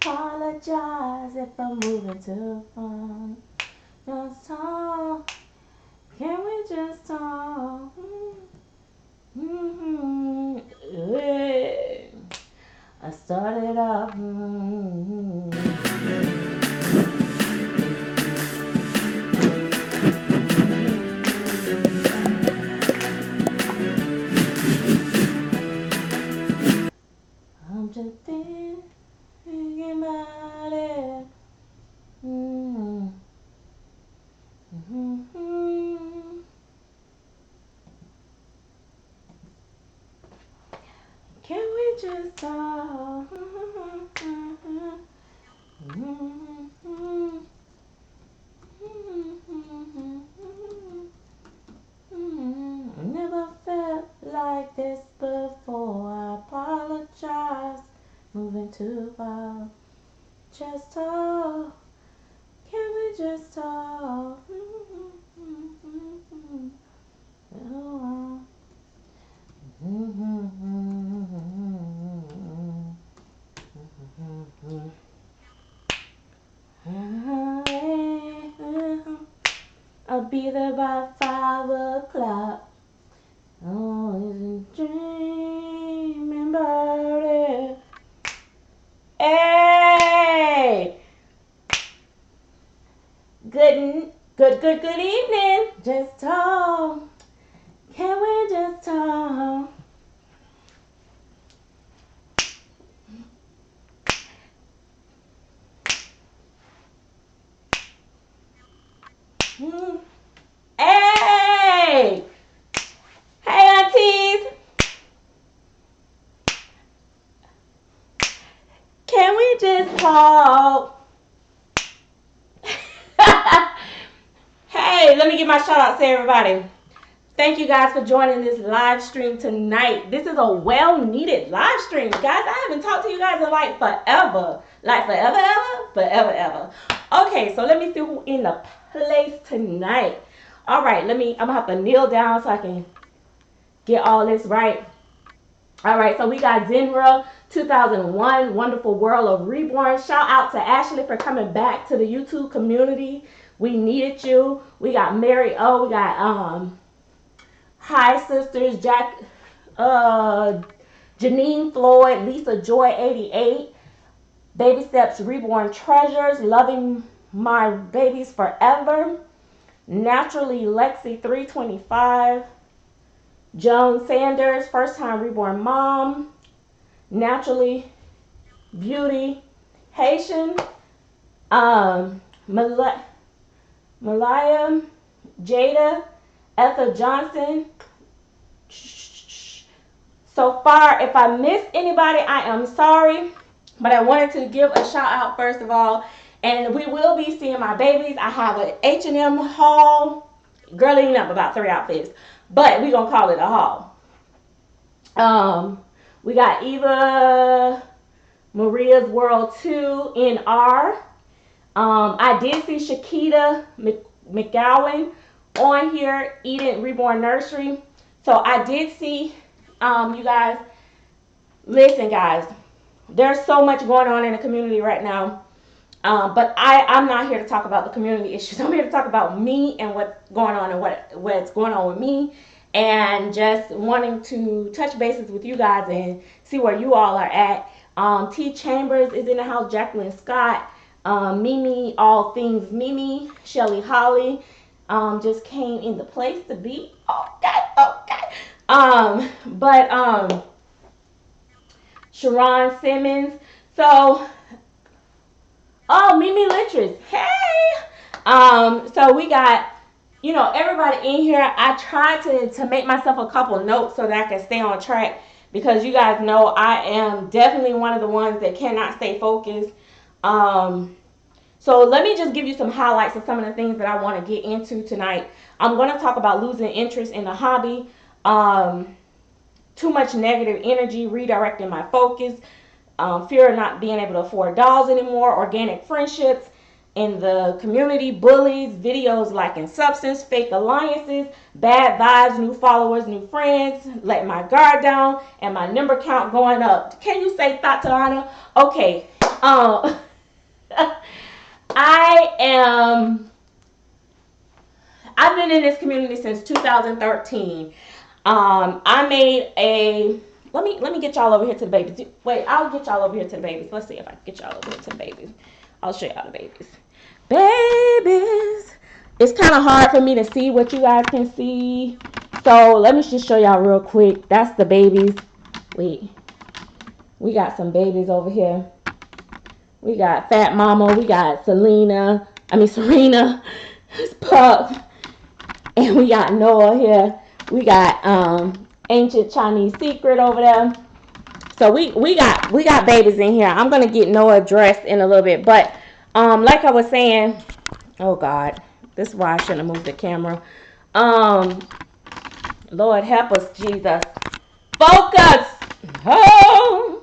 apologize if I'm moving too far. Just talk. Can we just talk? Mm-hmm. Yeah. I started off. I'm just thinking about it. Mm-hmm. Mm-hmm. Can we just talk? Never felt like this before. I apologize. Moving too far. Just talk. Can we just talk? Oh. I'll be there by 5 o'clock. Oh, it's a dream about it. Hey! Good evening. Just talk. Can we just talk? Hey! Hey, aunties! Can we just talk? Hey, let me give my shout out to everybody. Thank you guys for joining this live stream tonight. This is a well-needed live stream. Guys, I haven't talked to you guys in like forever. Like forever. Okay, so let me see who in the place tonight. All right, I'm gonna have to kneel down so I can get all this right. All right, so we got Zenra 2001, Wonderful World of Reborn. Shout out to Ashley for coming back to the YouTube community. We needed you. We got Mary O. We got Hi Sisters, Janine Floyd, Lisa Joy 88, Baby Steps Reborn Treasures, Loving My Babies Forever, Naturally Lexi 325, Joan Sanders, First Time Reborn Mom, Naturally Beauty, Haitian, Malaya, Jada, Etha Johnson. So far, if I missed anybody, I am sorry. But I wanted to give a shout out first of all. And we will be seeing my babies. I have an H&M haul. Girl, eating up about 3 outfits. But we're going to call it a haul. We got Eva Maria's World 2 in R. I did see Shakita McGowan on here, Eden Reborn Nursery. So I did see, you guys, listen guys, there's so much going on in the community right now. But I'm not here to talk about the community issues. I'm here to talk about me and what's going on and what's going on with me. And just wanting to touch bases with you guys and see where you all are at. T Chambers is in the house, Jacqueline Scott, Mimi, all things Mimi, Shelly Holly, just came in the place to be. Okay. Sharon Simmons. So, Mimi Litris. Hey! So we got, everybody in here. I tried to make myself a couple notes so that I can stay on track because you guys know I am definitely one of the ones that cannot stay focused. So let me just give you some highlights of some of the things that I want to get into tonight. I'm going to talk about losing interest in the hobby, too much negative energy, redirecting my focus, fear of not being able to afford dolls anymore, organic friendships in the community, bullies, videos lacking substance, fake alliances, bad vibes, new followers, new friends, let my guard down, and my number count going up. Can you say Tatiana? Okay, Um, I've been in this community since 2013. I made a, let me get y'all over here to the babies. Wait, I'll get y'all over here to the babies. Let's see if I can get y'all over here to the babies. I'll show y'all the babies. Babies. It's kind of hard for me to see what you guys can see. So let me just show y'all real quick. That's the babies. Wait. We got some babies over here. We got Fat Mama. We got Serena. Pup. And we got Noah here. We got Ancient Chinese Secret over there. So we got babies in here. I'm gonna get Noah dressed in a little bit, but like I was saying, oh God, this is why I shouldn't have moved the camera. Lord help us, Jesus. Focus. Oh.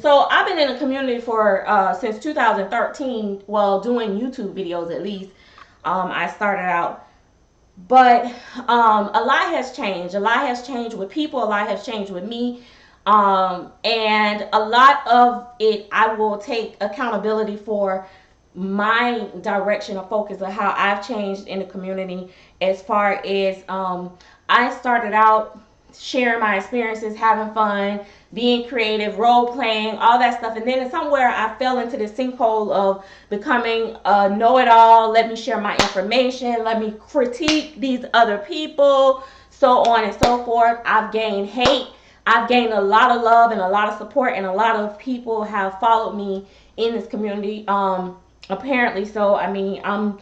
So I've been in the community for since 2013. Well, doing YouTube videos at least. I started out, but a lot has changed. A lot has changed with people. A lot has changed with me. And a lot of it I will take accountability for my direction of focus of how I've changed in the community as far as I started out sharing my experiences, having fun, being creative, role playing, all that stuff. And then somewhere I fell into this sinkhole of becoming a know-it-all. Let me share my information. Let me critique these other people, so on and so forth. I've gained hate. I've gained a lot of love and a lot of support, and a lot of people have followed me in this community. Apparently, so I mean, I'm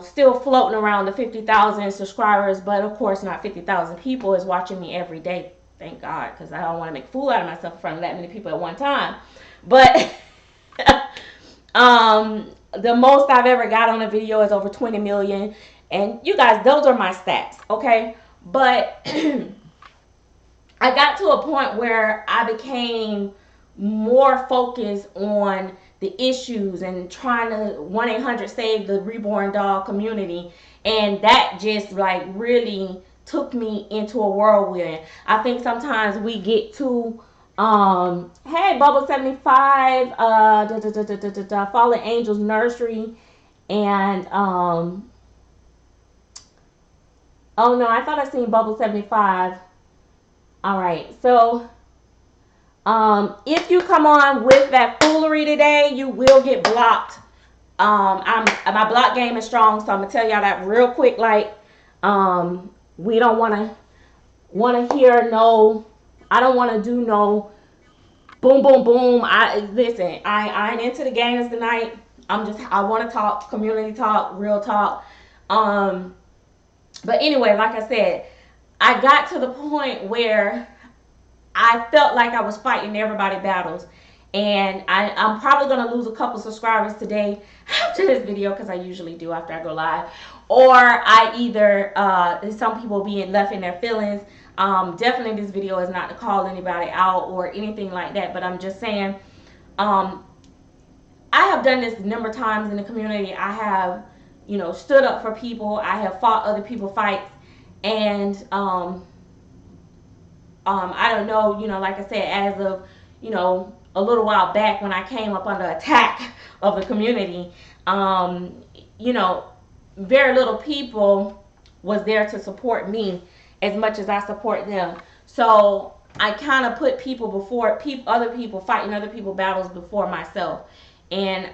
still floating around the 50,000 subscribers, but of course not 50,000 people is watching me every day. Thank God, because I don't want to make a fool out of myself in front of that many people at one time. But the most I've ever got on a video is over 20 million. And you guys, those are my stats, okay? But I got to a point where I became more focused on the issues and trying to 1-800-SAVE the reborn dog community, and that just like really took me into a whirlwind. I think sometimes we get too hey Bubble 75, Fallen Angels Nursery, and oh no, I thought I seen Bubble 75. All right, so if you come on with that foolery today, you will get blocked. My block game is strong, so I'm gonna tell y'all that real quick. Like, we don't wanna hear no. I don't wanna do no boom boom boom. Listen. I ain't into the games tonight. I want to talk community talk, real talk. But anyway, like I said, I got to the point where I felt like I was fighting everybody's battles. And I'm probably going to lose a couple subscribers today after this video, because I usually do after I go live. Or I either, some people being left in their feelings. Definitely this video is not to call anybody out or anything like that. But I'm just saying, I have done this a number of times in the community. I have, stood up for people. I have fought other people's fights. And I don't know, like I said, as of, a little while back when I came up under attack of the community, very little people was there to support me as much as I support them. So I kind of put people before other people, fighting other people's battles before myself. And,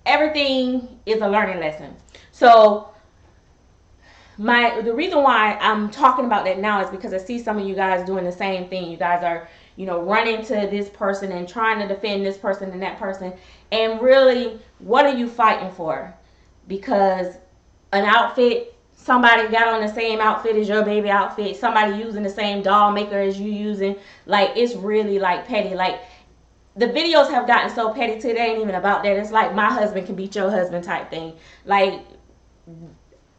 everything is a learning lesson. So the reason why I'm talking about that now is because I see some of you guys doing the same thing. You guys are, running to this person and trying to defend this person and that person. And really, what are you fighting for? Because an outfit, somebody got on the same outfit as your baby outfit, somebody using the same doll maker as you using, like, it's really like petty. Like, the videos have gotten so petty today, it ain't even about that. It's like my husband can beat your husband type thing. Like,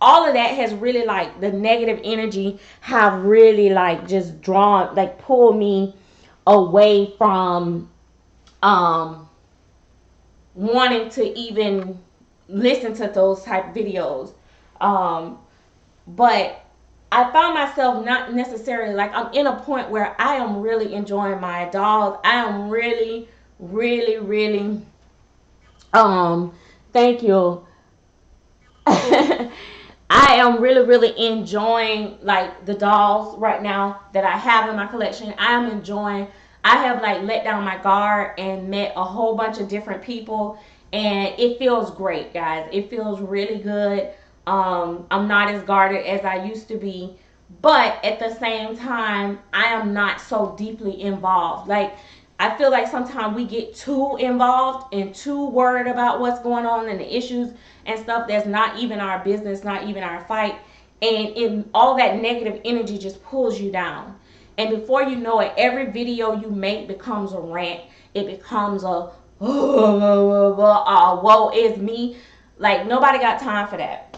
all of that has really, like, the negative energy have really, like, just drawn, like, pulled me away from wanting to even listen to those type videos. But I found myself not necessarily like I'm in a point where I am really enjoying my dolls. I am really, really, really thank you. I am really, really enjoying like the dolls right now that I have in my collection. I am enjoying. I have like let down my guard and met a whole bunch of different people, and it feels great, guys. It feels really good. I'm not as guarded as I used to be, but at the same time, I am not so deeply involved. Like I feel like sometimes we get too involved and too worried about what's going on and the issues and stuff that's not even our business, not even our fight. And all that negative energy just pulls you down. And before you know it, every video you make becomes a rant. It becomes a, woe is me. Like, nobody got time for that.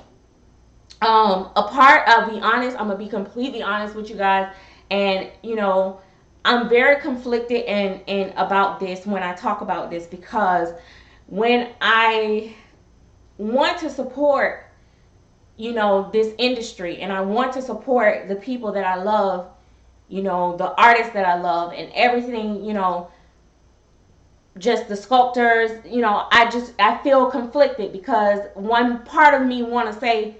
I'll be honest, I'm going to be completely honest with you guys. And, I'm very conflicted and about this when I talk about this, because when I want to support, this industry, and I want to support the people that I love, the artists that I love and everything, just the sculptors, I feel conflicted, because one part of me want to say,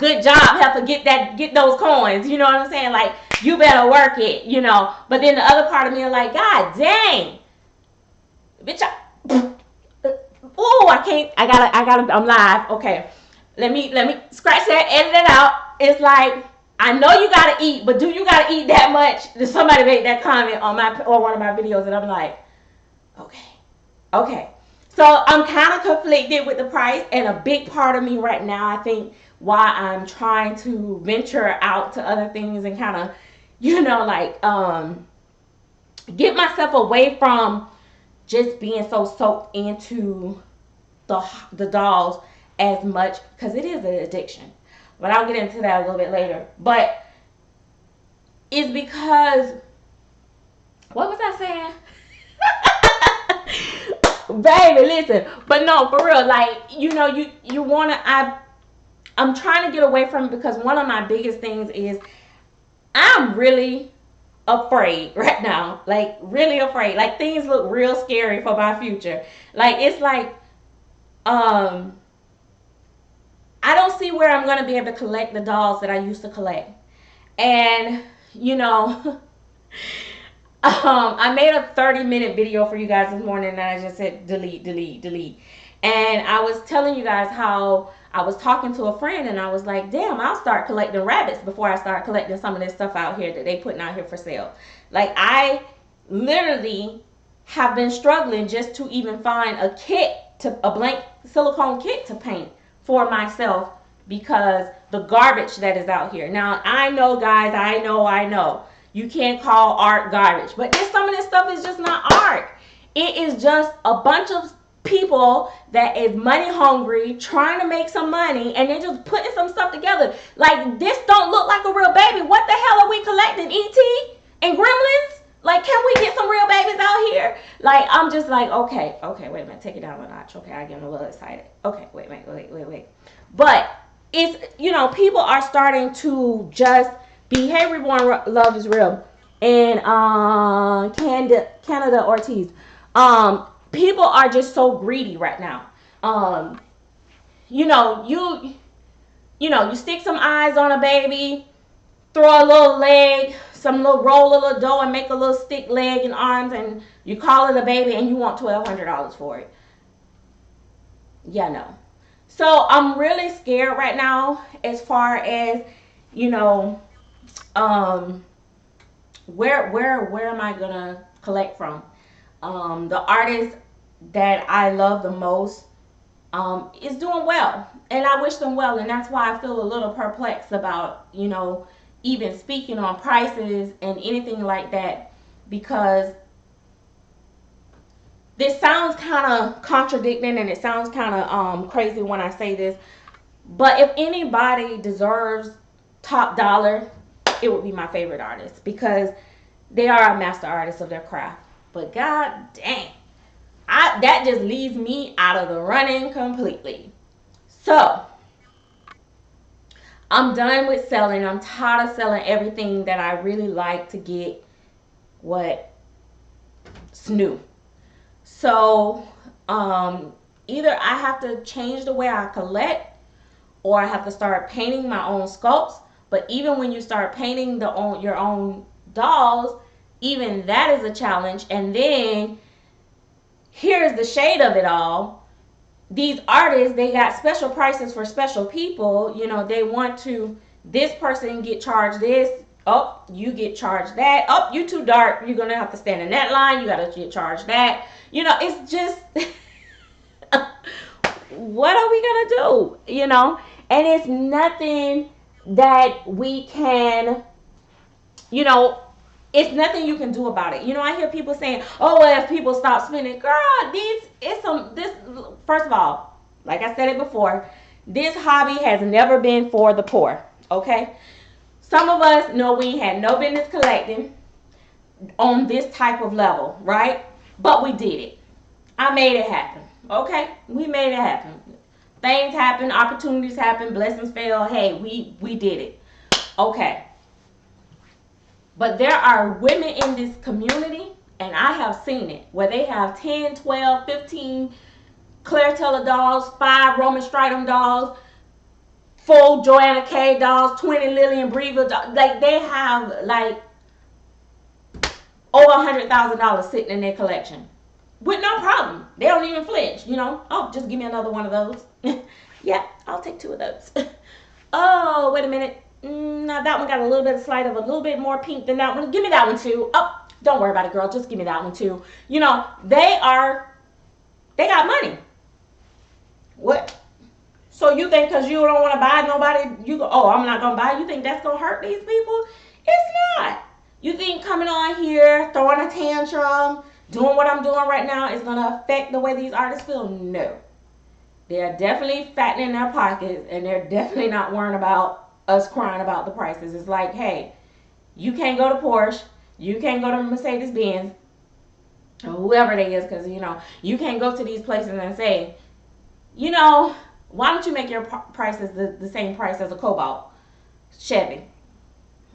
good job, have to get those coins, you know what I'm saying? Like, you better work it, But then the other part of me is like, God dang, bitch, oh, I can't. I'm live. Okay, let me scratch that, edit it out. It's like, I know you gotta eat, but do you gotta eat that much? Somebody made that comment on one of my videos, and I'm like, okay. So I'm kind of conflicted with the price, and a big part of me right now, I think, why I'm trying to venture out to other things and kind of, get myself away from just being so soaked into the dolls as much, because it is an addiction. But I'll get into that a little bit later. But it's because, what was I saying? Baby, listen. But no, for real, like, you want to, I'm trying to get away from it, because one of my biggest things is I'm really afraid right now. Like, really afraid. Like, things look real scary for my future. Like, it's like, I don't see where I'm going to be able to collect the dolls that I used to collect. And, I made a 30-minute video for you guys this morning, and I just said delete, delete, delete. And I was telling you guys how I was talking to a friend, and I was like, damn, I'll start collecting rabbits before I start collecting some of this stuff out here that they putting out here for sale. Like, I literally have been struggling just to even find a blank silicone kit to paint for myself, because the garbage that is out here. Now, I know, guys, I know. You can't call art garbage, but some of this stuff is just not art. It is just a bunch of people that is money hungry, trying to make some money, and they're just putting some stuff together. Like, this don't look like a real baby. What the hell are we collecting? E.T. and Gremlins? Like, can we get some real babies out here? Like, I'm just like, okay, wait a minute, take it down a notch. Okay, I get a little excited. Okay, wait. But it's, people are starting to just be, hey, reborn love is real. And Canada Ortiz. People are just so greedy right now. You stick some eyes on a baby, throw a little leg, roll a little dough and make a little stick leg and arms, and you call it a baby, and you want $1,200 for it. Yeah, no. So I'm really scared right now as far as, where am I gonna collect from? The artist that I love the most is doing well, and I wish them well, and that's why I feel a little perplexed about, even speaking on prices and anything like that, because this sounds kind of contradicting, and it sounds kind of crazy when I say this, but if anybody deserves top dollar, it would be my favorite artist, because they are a master artist of their craft. But god dang, that just leaves me out of the running completely. So, I'm done with selling. I'm tired of selling everything that I really like to get what's new. So either I have to change the way I collect, or I have to start painting my own sculpts. But even when you start painting your own dolls, even that is a challenge. And then here's the shade of it all. These artists, they got special prices for special people. You know, they want to, this person get charged this. Oh, you get charged that. Oh, you too dark. You're going to have to stand in that line. You got to get charged that. You know, it's just, what are we going to do? You know, and it's nothing that we can, you know, it's nothing you can do about it. You know, I hear people saying, "Oh, well, if people stop spending, girl, this. First of all, like I said it before, this hobby has never been for the poor. Okay, some of us know we had no business collecting on this type of level, right? But we did it. I made it happen. Okay, we made it happen. Things happen, opportunities happen, blessings fail. Hey, we did it. Okay. But there are women in this community, and I have seen it, where they have 10, 12, 15 Claire Taylor dolls, 5 Roman Striatum dolls, 4 Joanna K dolls, 20 Lillian Breville dolls. Like, they have, like, over $100,000 sitting in their collection. With no problem. They don't even flinch, you know. Oh, just give me another one of those. Yeah, I'll take 2 of those. Oh, wait a minute. Now that one got a little bit of slight of a little bit more pink than that one. Give me that one too. Oh, don't worry about it, girl. Just give me that one too. You know, they got money. What? So you think because you don't want to buy nobody, you go, oh, I'm not going to buy. You think that's going to hurt these people? It's not. You think coming on here, throwing a tantrum, doing what I'm doing right now is going to affect the way these artists feel? No. They're definitely fattening their pockets, and they're definitely not worrying about us crying about the prices. It's like, hey, you can't go to Porsche, you can't go to Mercedes Benz, or whoever it is, because you know you can't go to these places and say, you know, why don't you make your prices the same price as a Cobalt Chevy?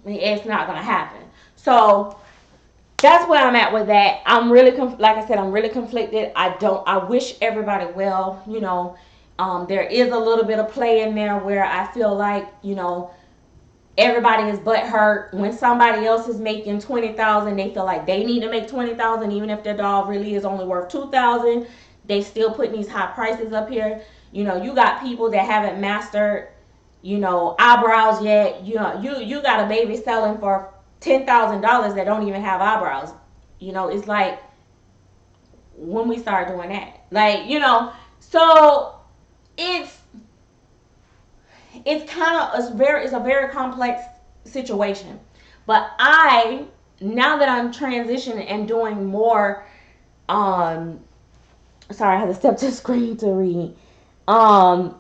I mean, it's not gonna happen. So that's where I'm at with that. I'm really, like I said, I'm really conflicted. I wish everybody well. You know, there is a little bit of play in there where I feel like, you know, everybody is butthurt when somebody else is making 20,000. They feel like they need to make 20,000, even if their dog really is only worth 2,000. They still putting these high prices up here. You know, you got people that haven't mastered, you know, eyebrows yet. You know, you got a baby selling for $10,000 that don't even have eyebrows. You know, it's like, when we start doing that, like, you know, so it's kind of it's a very complex situation. But now that I'm transitioning and doing more, sorry, I had to step to the screen to read. Now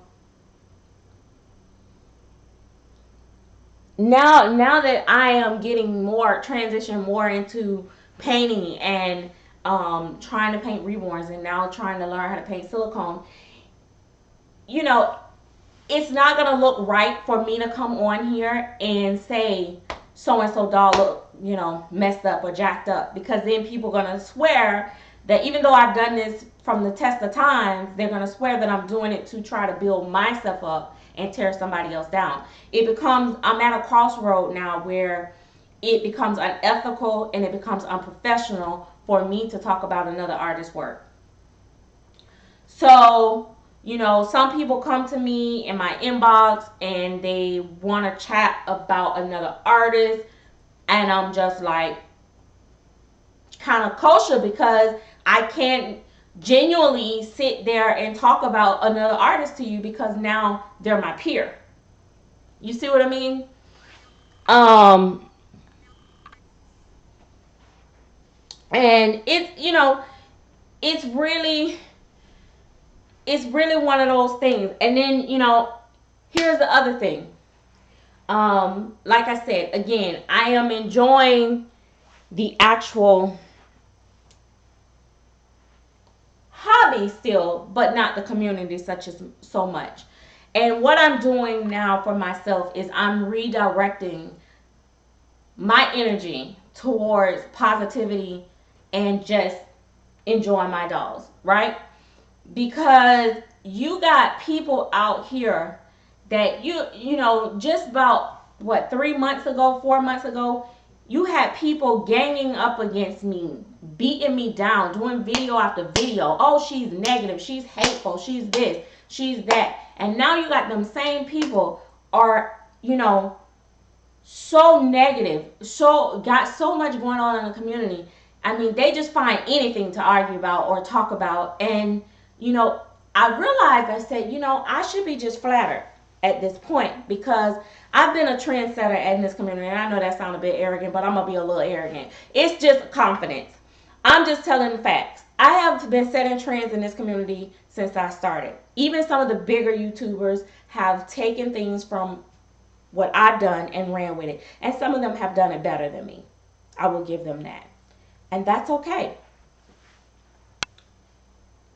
that I am getting more transition more into painting and trying to paint reborns, and now trying to learn how to paint silicone, you know, it's not gonna look right for me to come on here and say so and so doll look, you know, messed up or jacked up, because then people are gonna swear that even though I've done this from the test of times, they're gonna swear that I'm doing it to try to build myself up and tear somebody else down. I'm at a crossroad now where it becomes unethical and it becomes unprofessional for me to talk about another artist's work. So, you know, some people come to me in my inbox and they want to chat about another artist, and I'm just like, kind of kosher, because I can't genuinely sit there and talk about another artist to you because now they're my peer. You see what I mean? And it's, you know, it's really one of those things. And then, you know, here's the other thing. Like I said, again, I am enjoying the actual hobby still, but not the community such as so much. And what I'm doing now for myself is I'm redirecting my energy towards positivity and just enjoying my dolls, right? Because you got people out here that you know, just about what, 3 months ago, 4 months ago, you had people ganging up against me, beating me down, doing video after video. Oh, she's negative, she's hateful, she's this, she's that. And now you got them same people are, you know, so negative, so got so much going on in the community. I mean, they just find anything to argue about or talk about. And, you know, I realized, I said, you know, I should be just flattered at this point, because I've been a trendsetter in this community. And I know that sounds a bit arrogant, but I'm going to be a little arrogant. It's just confidence. I'm just telling the facts. I have been setting trends in this community since I started. Even some of the bigger YouTubers have taken things from what I've done and ran with it. And some of them have done it better than me. I will give them that. And that's okay.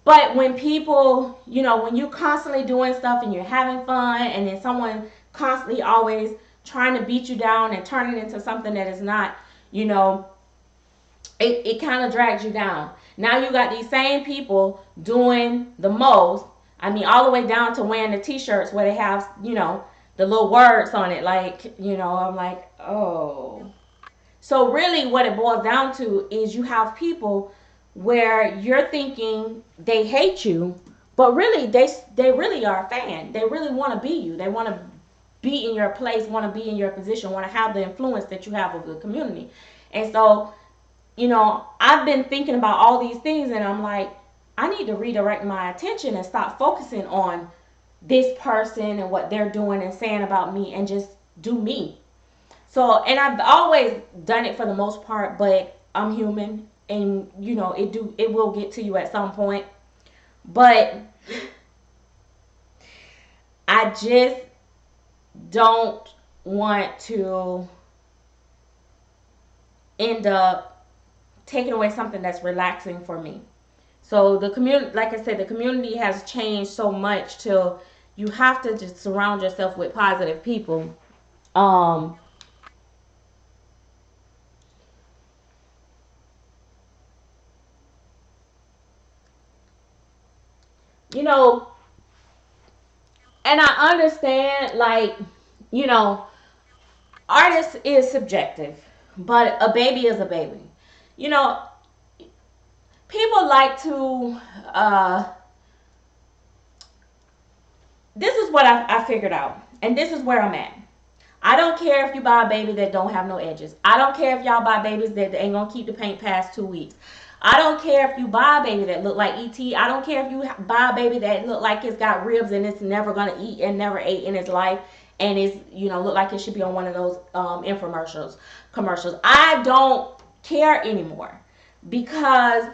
But when people, you know, when you're constantly doing stuff and you're having fun, and then someone constantly always trying to beat you down and turn it into something that is not, you know, it kind of drags you down. Now you got these same people doing the most. I mean, all the way down to wearing the t-shirts where they have, you know, the little words on it. Like, you know, I'm like, oh. So really what it boils down to is you have people where you're thinking they hate you, but really they really are a fan. They really want to be you. They want to be in your place, want to be in your position, want to have the influence that you have over the community. And so, you know, I've been thinking about all these things, and I'm like, I need to redirect my attention and stop focusing on this person and what they're doing and saying about me, and just do me. So, and I've always done it for the most part, but I'm human, and you know, it will get to you at some point. But I just don't want to end up taking away something that's relaxing for me. So the community, like I said, the community has changed so much till you have to just surround yourself with positive people. Um, you know, and I understand, like, you know, artist is subjective, but a baby is a baby. You know, people like to, this is what I figured out, and this is where I'm at. I don't care if you buy a baby that don't have no edges. I don't care if y'all buy babies that ain't gonna keep the paint past 2 weeks. I don't care if you buy a baby that look like ET. I don't care if you buy a baby that look like it's got ribs and it's never gonna eat and never ate in its life, and it's, you know, look like it should be on one of those infomercials commercials. I don't care anymore, because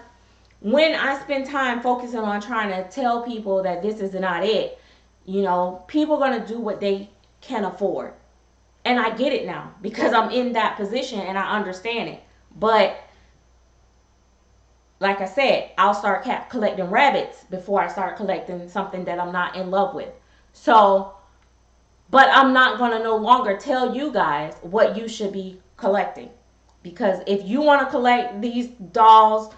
when I spend time focusing on trying to tell people that this is not it, you know, people are gonna do what they can afford. And I get it now, because I'm in that position and I understand it. But like I said, I'll start collecting rabbits before I start collecting something that I'm not in love with. So, but I'm not going to no longer tell you guys what you should be collecting. Because if you want to collect these dolls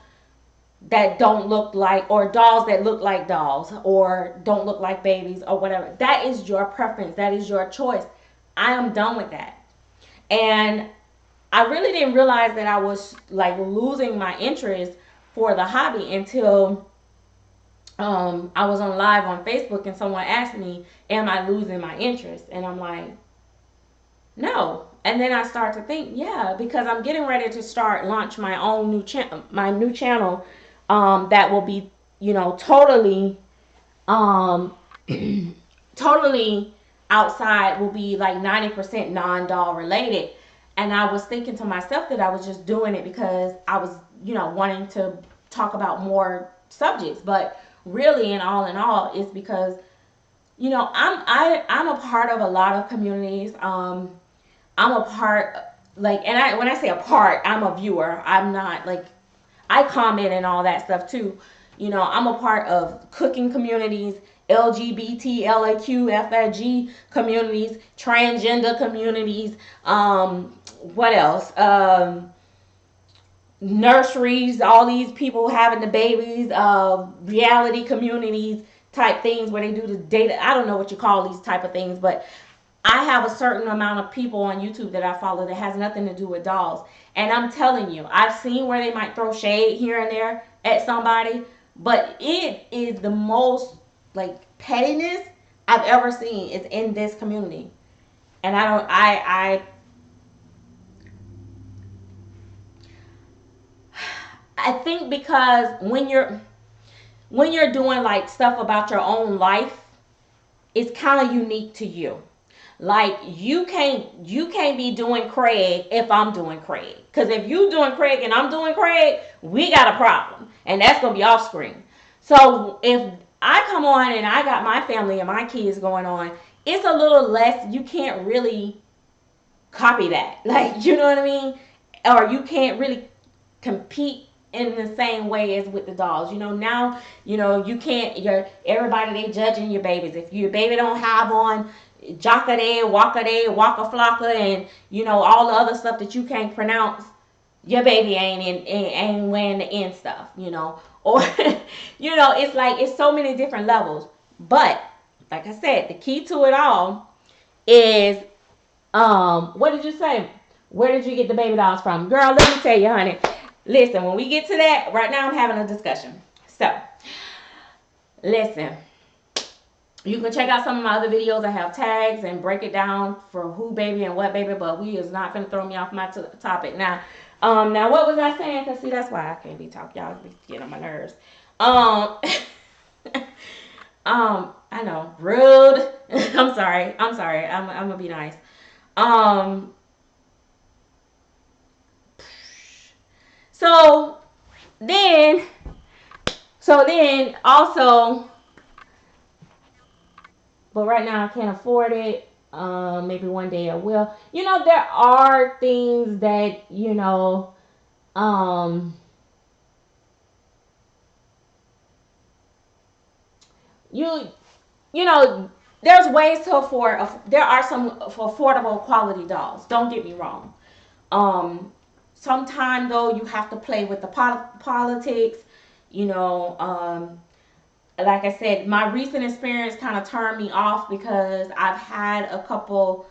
that don't look like, or dolls that look like dolls, or don't look like babies, or whatever, that is your preference. That is your choice. I am done with that. And I really didn't realize that I was like losing my interest for the hobby until I was on live on Facebook, and someone asked me, am I losing my interest? And I'm like, no. And then I start to think, yeah, because I'm getting ready to start launch my own new channel, that will be, you know, totally um totally outside, will be like 90% non-doll related. And I was thinking to myself that I was just doing it because I was, you know, wanting to talk about more subjects. But really, in all, it's because, you know, I'm a part of a lot of communities. I'm a part, like, and when I say a part, I'm a viewer. I'm not like, I comment and all that stuff too. You know, I'm a part of cooking communities, LGBT, LAQ, FLG communities, transgender communities, what else? Nurseries, all these people having the babies, reality communities type things where they do the data. I don't know what you call these type of things, but I have a certain amount of people on YouTube that I follow that has nothing to do with dolls. And I'm telling you, I've seen where they might throw shade here and there at somebody, but it is the most like pettiness I've ever seen is in this community. And I think because when you're doing like stuff about your own life, it's kind of unique to you. Like you can't be doing Craig if I'm doing Craig. Cause if you doing Craig and I'm doing Craig, we got a problem. And that's gonna be off screen. So if I come on and I got my family and my kids going on, it's a little less, you can't really copy that. Like, you know what I mean? Or you can't really compete in the same way as with the dolls. Now, you can't, everybody, they judging your babies. If your baby don't have on Jockaday, Wakaday, Waka Flocka, and, all the other stuff that you can't pronounce, your baby ain't wearing the end stuff. Or, it's like, it's so many different levels. But, like I said, the key to it all is, what did you say? Where did you get the baby dolls from? Girl, let me tell you, honey. Listen, when we get to that, right now I'm having a discussion. So, listen. You can check out some of my other videos. I have tags and break it down for who baby and what baby, but we is not going to throw me off my topic. Now, what was I saying? Because, see, that's why I can't be talking. Y'all be getting on my nerves. I know. Rude. I'm sorry. I'm going to be nice. So then also, but right now I can't afford it. Maybe one day I will. There are things that, you, there's ways to afford, there are some affordable quality dolls. Don't get me wrong. Sometimes though you have to play with the politics. Like I said, my recent experience kind of turned me off because I've had a couple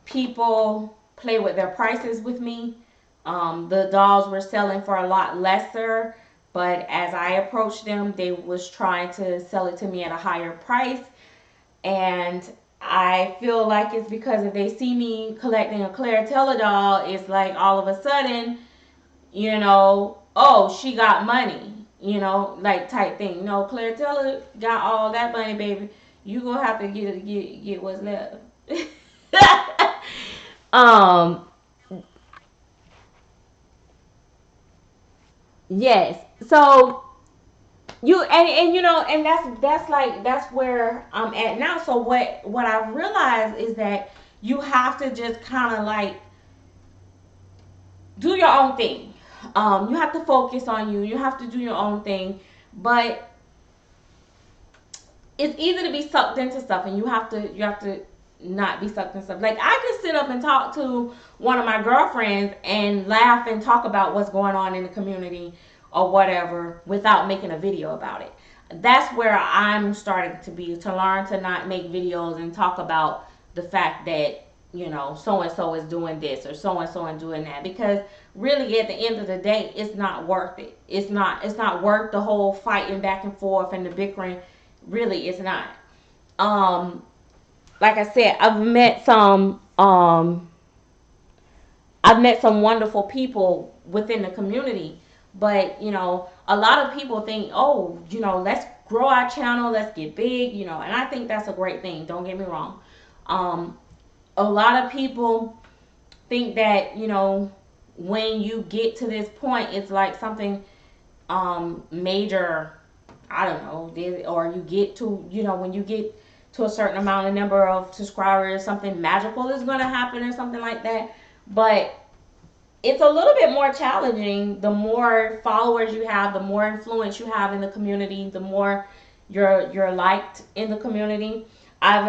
people play with their prices with me. The dolls were selling for a lot lesser, but as I approached them, they was trying to sell it to me at a higher price. And I feel like it's because if they see me collecting a Claire doll, it's like all of a sudden, oh, she got money, like type thing. No, Claire got all that money, baby. You gonna have to get what's left. um, yes. So and that's where I'm at now. So what I've realized is that you have to just kind of like do your own thing. You have to focus on you. You have to do your own thing, but it's easy to be sucked into stuff, and you have to not be sucked into stuff. Like I could sit up and talk to one of my girlfriends and laugh and talk about what's going on in the community or whatever without making a video about it. That's where I'm starting to learn to not make videos and talk about the fact that so and so is doing this or so and so is doing that, because really at the end of the day it's not worth it. It's not worth the whole fighting back and forth and the bickering. Really, it's not. Like I said, I've met some wonderful people within the community, but a lot of people think, oh, let's grow our channel, let's get big, and I think that's a great thing. Don't get me wrong. A lot of people think that when you get to this point, it's like something major. I don't know, or you get to when you get to a certain amount of number of subscribers, something magical is going to happen or something like that. But it's a little bit more challenging. The more followers you have, the more influence you have in the community, the more you're liked in the community. I've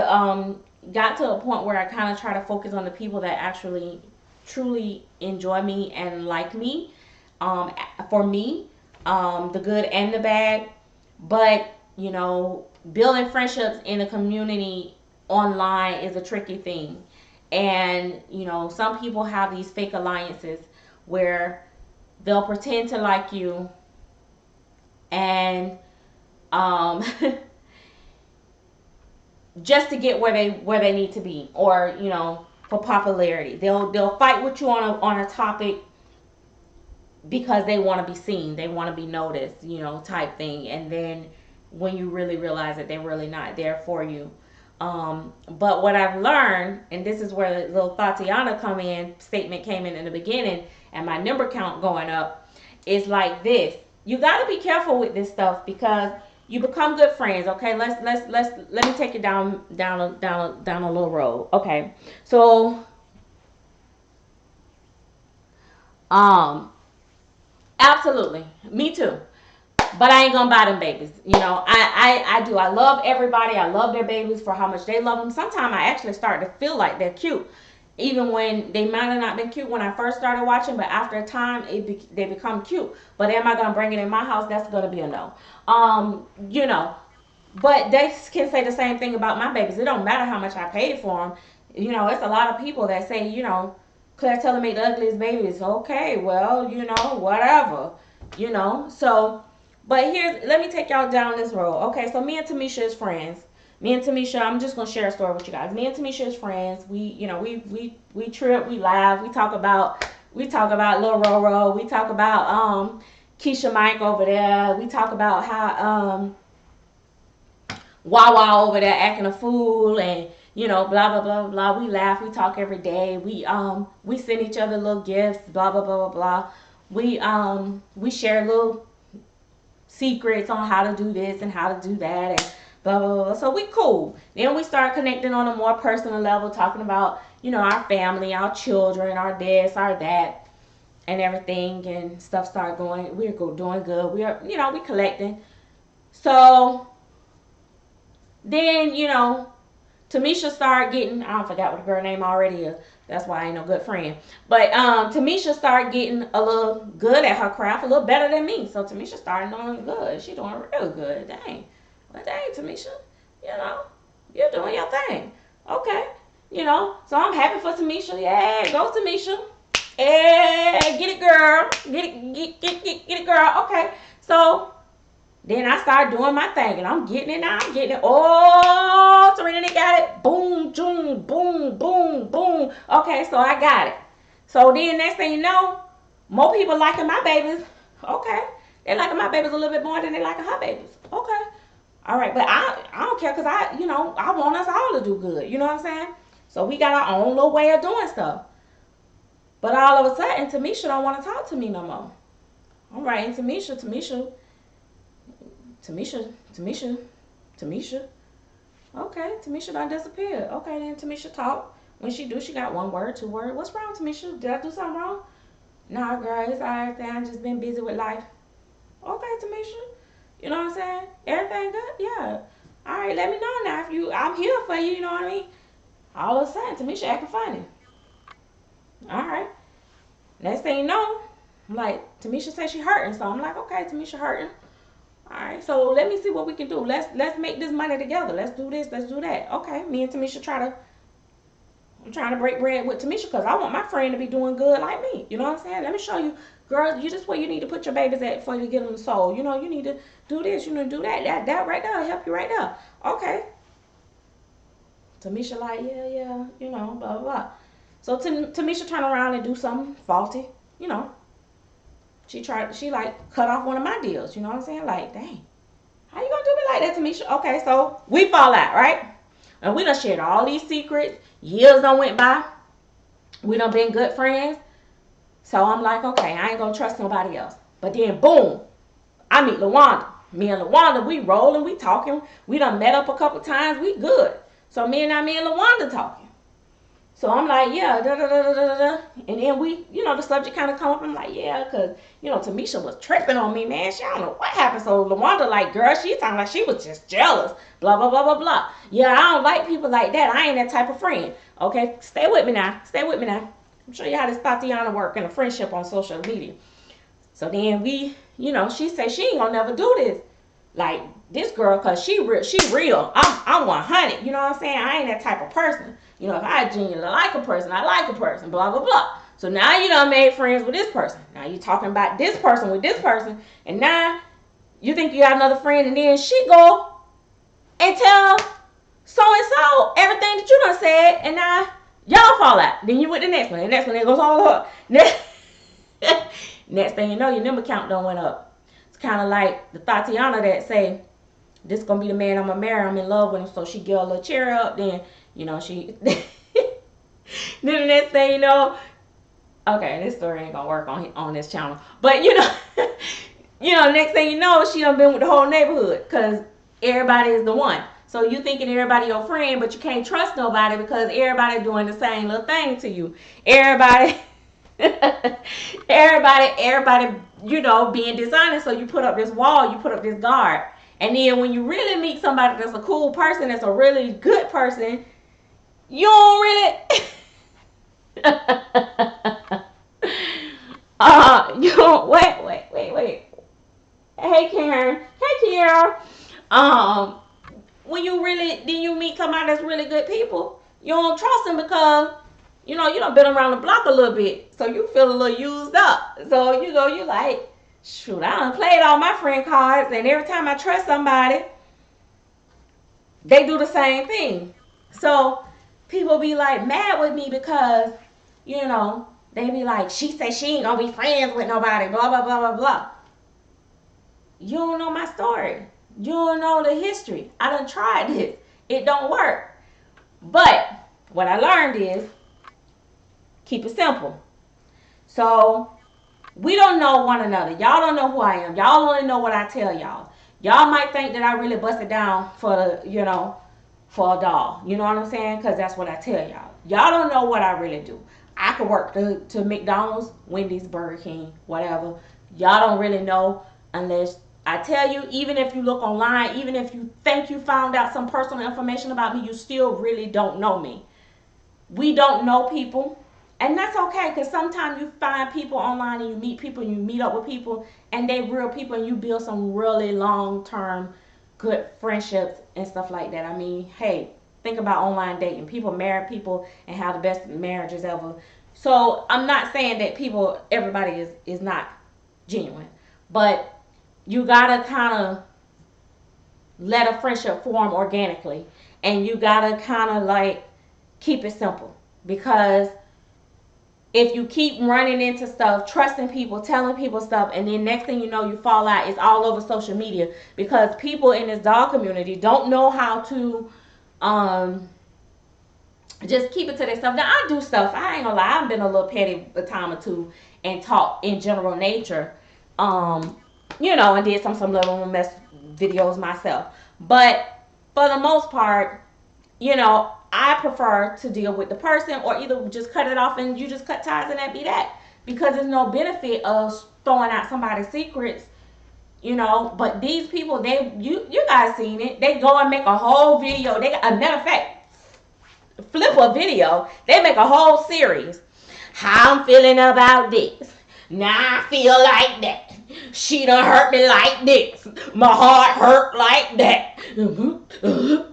got to a point where I kind of try to focus on the people that actually truly enjoy me and like me. Um, for me, the good and the bad. But building friendships in the community online is a tricky thing. And some people have these fake alliances where they'll pretend to like you and um, just to get where they need to be, or for popularity. They'll fight with you on a topic because they want to be seen, they want to be noticed, type thing. And then when you really realize that they're really not there for you. But what I've learned, and this is where the little Tatiana statement came in the beginning, and my number count going up, is like this. You got to be careful with this stuff because you become good friends. Okay, let me take it down a little road. Okay, so absolutely, me too. But I ain't gonna buy them babies. I do. I love everybody. I love their babies for how much they love them. Sometimes I actually start to feel like they're cute, even when they might have not been cute when I first started watching. But after a time, they become cute. But am I gonna bring it in my house? That's gonna be a no. You know. But they can say the same thing about my babies. It don't matter how much I paid for them. It's a lot of people that say, Claire Taylor made the ugliest babies. Okay, well, whatever. So but let me take y'all down this road. Okay, so me and Tamisha is friends. Me and Tamisha, I'm just gonna share a story with you guys. Me and Tamisha is friends. We trip, we laugh, we talk about Lil Roro, we talk about Keisha Mike over there, we talk about how Wawa over there acting a fool, and blah blah blah blah. We laugh, we talk every day. We send each other little gifts, blah blah blah blah blah. We share little secrets on how to do this and how to do that, and blah blah blah. So we cool. Then we start connecting on a more personal level, talking about our family, our children, our this, our that, and everything, and stuff started going. We're doing good. We are we collecting. So then Tamisha started getting, I don't forgot what the girl name already is. That's why I ain't no good friend. But Tamisha started getting a little good at her craft, a little better than me. So Tamisha started doing good. She doing real good. Dang. Well, dang, Tamisha. You're doing your thing. Okay. So I'm happy for Tamisha. Yeah, go Tamisha. Yeah, get it, girl. Get it, girl. Okay. So then I started doing my thing, and I'm getting it now. I'm getting it. Oh, Serenity got it. Boom, boom, boom, boom, boom. Okay, so I got it. So then next thing you know, more people liking my babies. Okay. They liking my babies a little bit more than they liking her babies. Okay. All right, but I don't care because I want us all to do good. You know what I'm saying? So we got our own little way of doing stuff. But all of a sudden, Tamisha don't want to talk to me no more. All right, and Tamisha. Okay, Tamisha done disappeared. Okay, then Tamisha talk. When she do, she got one word, two word. What's wrong, Tamisha? Did I do something wrong? Nah, girl, it's everything. I just been busy with life. Okay, Tamisha. You know what I'm saying? Everything good? Yeah. All right, let me know now I'm here for you. You know what I mean? All of a sudden, Tamisha acting funny. All right. Next thing you know, I'm like, Tamisha said she hurting, so I'm like, okay, Tamisha hurting. All right, so let me see what we can do. Let's make this money together. Let's do this. Let's do that. Okay, me and Tamisha I'm trying to break bread with Tamisha because I want my friend to be doing good like me. You know what I'm saying? Let me show you, girl. You just where you need to put your babies at before you get them the soul. You need to do this. You need to do that. That right there help you right there. Okay. Tamisha like yeah. Blah blah blah. So Tamisha turn around and do something faulty. You know. She like cut off one of my deals. You know what I'm saying? Like, dang, how you gonna do me like that, Tamisha? Okay, so we fall out, right? And we done shared all these secrets. Years done went by. We done been good friends. So I'm like, okay, I ain't gonna trust nobody else. But then boom, I meet LaWanda. Me and LaWanda, we rolling, we talking. We done met up a couple times. We good. So me and LaWanda talking. So I'm like, yeah, da da da da da da. And then we, the subject kind of come up. I'm like, yeah, because, Tamisha was tripping on me, man. She don't know what happened. So LaWanda, like, girl, she sounded like she was just jealous. Blah, blah, blah, blah, blah. Yeah, I don't like people like that. I ain't that type of friend. Okay, stay with me now. Stay with me now. I'm show you how this Tatiana work and a friendship on social media. So then we, she said she ain't gonna never do this. Like, this girl, cause she real. I'm 100. You know what I'm saying? I ain't that type of person. If I genuinely like a person, I like a person. Blah blah blah. So now you done made friends with this person. Now you talking about this person with this person, and now you think you got another friend, and then she go and tell so and so everything that you done said, and now y'all fall out. Then you with the next one. The next one, it goes all up. Next thing you know, your number count done went up. It's kind of like the Tatiana that say, this gonna be the man I'm gonna marry. I'm in love with him. So she get a little cheer up. Then, she. Then the next thing you know, okay, this story ain't gonna work on this channel. But next thing you know, she done been with the whole neighborhood because everybody is the one. So you thinking everybody your friend, but you can't trust nobody because everybody doing the same little thing to you. Everybody. everybody, being dishonest. So you put up this wall, you put up this guard. And then when you really meet somebody that's a cool person, that's a really good person, you don't really you don't wait. Hey Karen. Hey Kiara. When you meet somebody that's really good people, you don't trust them because you done been around the block a little bit, so you feel a little used up. So you like, shoot, I done played all my friend cards, and every time I trust somebody, they do the same thing. So people be like mad with me because, they be like, she said she ain't gonna be friends with nobody, blah blah blah blah blah. You don't know my story. You don't know the history. I done tried this. It don't work. But what I learned is keep it simple. So we don't know one another. Y'all don't know who I am. Y'all only know what I tell y'all. Y'all might think that I really busted down for for a doll. You know what I'm saying? Because that's what I tell y'all. Y'all don't know what I really do. I could work to McDonald's, Wendy's, Burger King, whatever. Y'all don't really know unless I tell you. Even if you look online, even if you think you found out some personal information about me, you still really don't know me. We don't know people. And that's okay, because sometimes you find people online and you meet people and you meet up with people and they real people and you build some really long-term good friendships and stuff like that. I mean, hey, think about online dating. People marry people and have the best marriages ever. So I'm not saying that everybody is not genuine. But you gotta kind of let a friendship form organically. And you gotta kind of like keep it simple. Because if you keep running into stuff, trusting people, telling people stuff, and then next thing you know, you fall out, it's all over social media. Because people in this dog community don't know how to just keep it to themselves. Now, I do stuff. I ain't gonna lie. I've been a little petty a time or two and talk in general nature. And did some little mess videos myself. But for the most part, I prefer to deal with the person or either just cut it off and you just cut ties and that be that. Because there's no benefit of throwing out somebody's secrets, But these people, you guys seen it. They go and make a whole video. A matter of fact, flip a video. They make a whole series. How I'm feeling about this. Now I feel like that. She done hurt me like this. My heart hurt like that.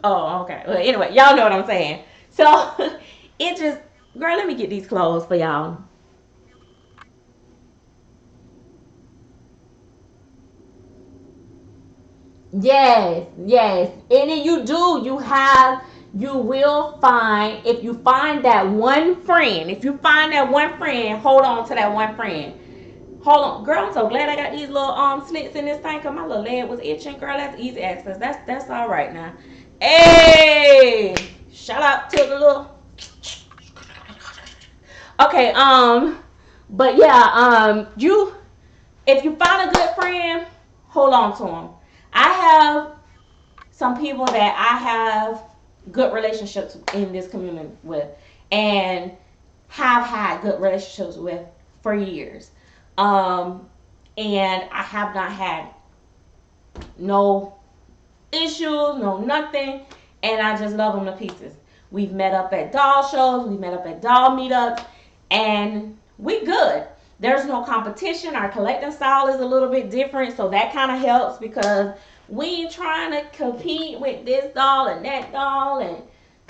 Oh, okay. Well, anyway, y'all know what I'm saying. So, it just, girl, let me get these clothes for y'all. Yes, yes. And then you will find, if you find that one friend, hold on to that one friend. Hold on, girl. I'm so glad I got these little slits in this thing. Cause my little leg was itching, girl. That's easy access. That's all right now. Hey, shout out to the little. Okay, but yeah, you if you find a good friend, hold on to them. I have some people that I have good relationships in this community with, and have had good relationships with for years. And I have not had no issues, no nothing, and I just love them to pieces. We've met up at doll shows, we've met up at doll meetups, and we good. There's no competition. Our collecting style is a little bit different, so that kind of helps because we ain't trying to compete with this doll and that doll, and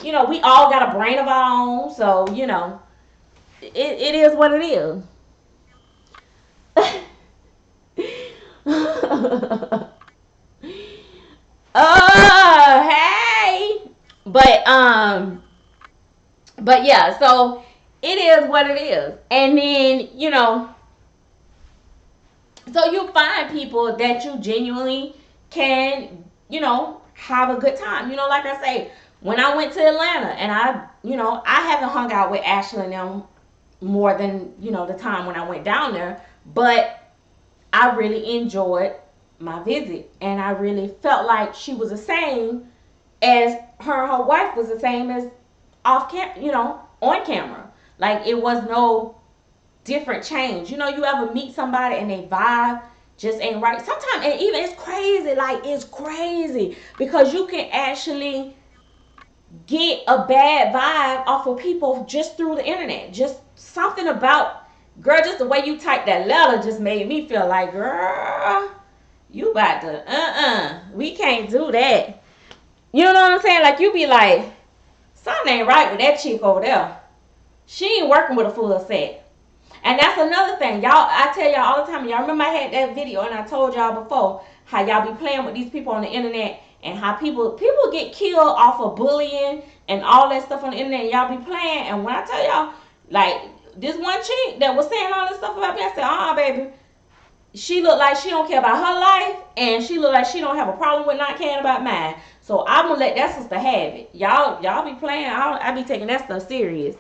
we all got a brain of our own, so it is what it is. Oh, hey. But yeah, so it is what it is. And then, so you find people that you genuinely can, have a good time. Like I say, when I went to Atlanta and I haven't hung out with Ashley and them more than, the time when I went down there, but I really enjoyed my visit, and I really felt like she was the same as her wife was the same as on camera. Like it was no different change. You ever meet somebody and they vibe just ain't right. Sometimes, and even it's crazy. Like it's crazy because you can actually get a bad vibe off of people just through the internet. Just something about, girl, just the way you type that letter just made me feel like, girl, you about to, we can't do that. You know what I'm saying? Like you be like, something ain't right with that chick over there. She ain't working with a full set. And that's another thing. Y'all, I tell y'all all the time, y'all remember I had that video and I told y'all before how y'all be playing with these people on the internet and how people get killed off of bullying and all that stuff on the internet, and y'all be playing. And when I tell y'all, like this one chick that was saying all this stuff about me, I said, baby, she look like she don't care about her life, and she look like she don't have a problem with not caring about mine. So I'm gonna let that sister have it. Y'all be playing. I be taking that stuff serious.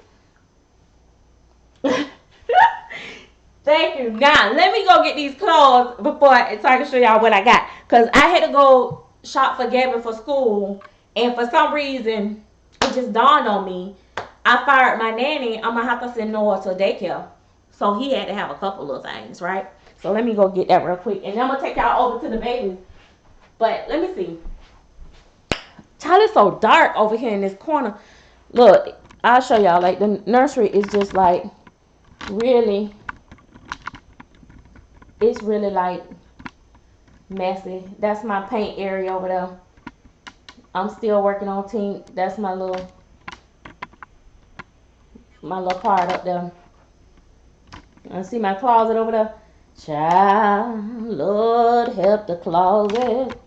Thank you. Now let me go get these clothes so I can show y'all what I got. Cause I had to go shop for Gavin for school, and for some reason it just dawned on me. I fired my nanny. I'm gonna have to send Noah to daycare, so he had to have a couple of things, right? So let me go get that real quick, and then I'm gonna take y'all over to the babies. But let me see. Child, it's so dark over here in this corner. Look, I'll show y'all. Like the nursery is just like really, it's really like messy. That's my paint area over there. I'm still working on team. That's my little part up there. I see my closet over there. Child, Lord help the closet.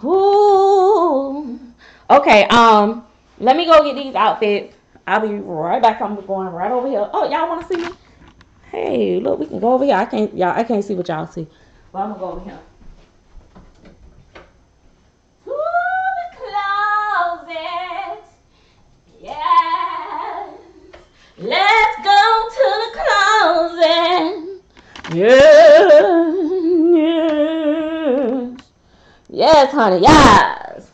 Ooh. Okay, let me go get these outfits. I'll be right back. I'm going right over here. Oh, y'all want to see me? Hey, look, we can go over here. I can't see what y'all see. But I'm gonna go over here. To the closet. Yes. Let's go to the closet. Yes. Yes. Yes, honey. Yes.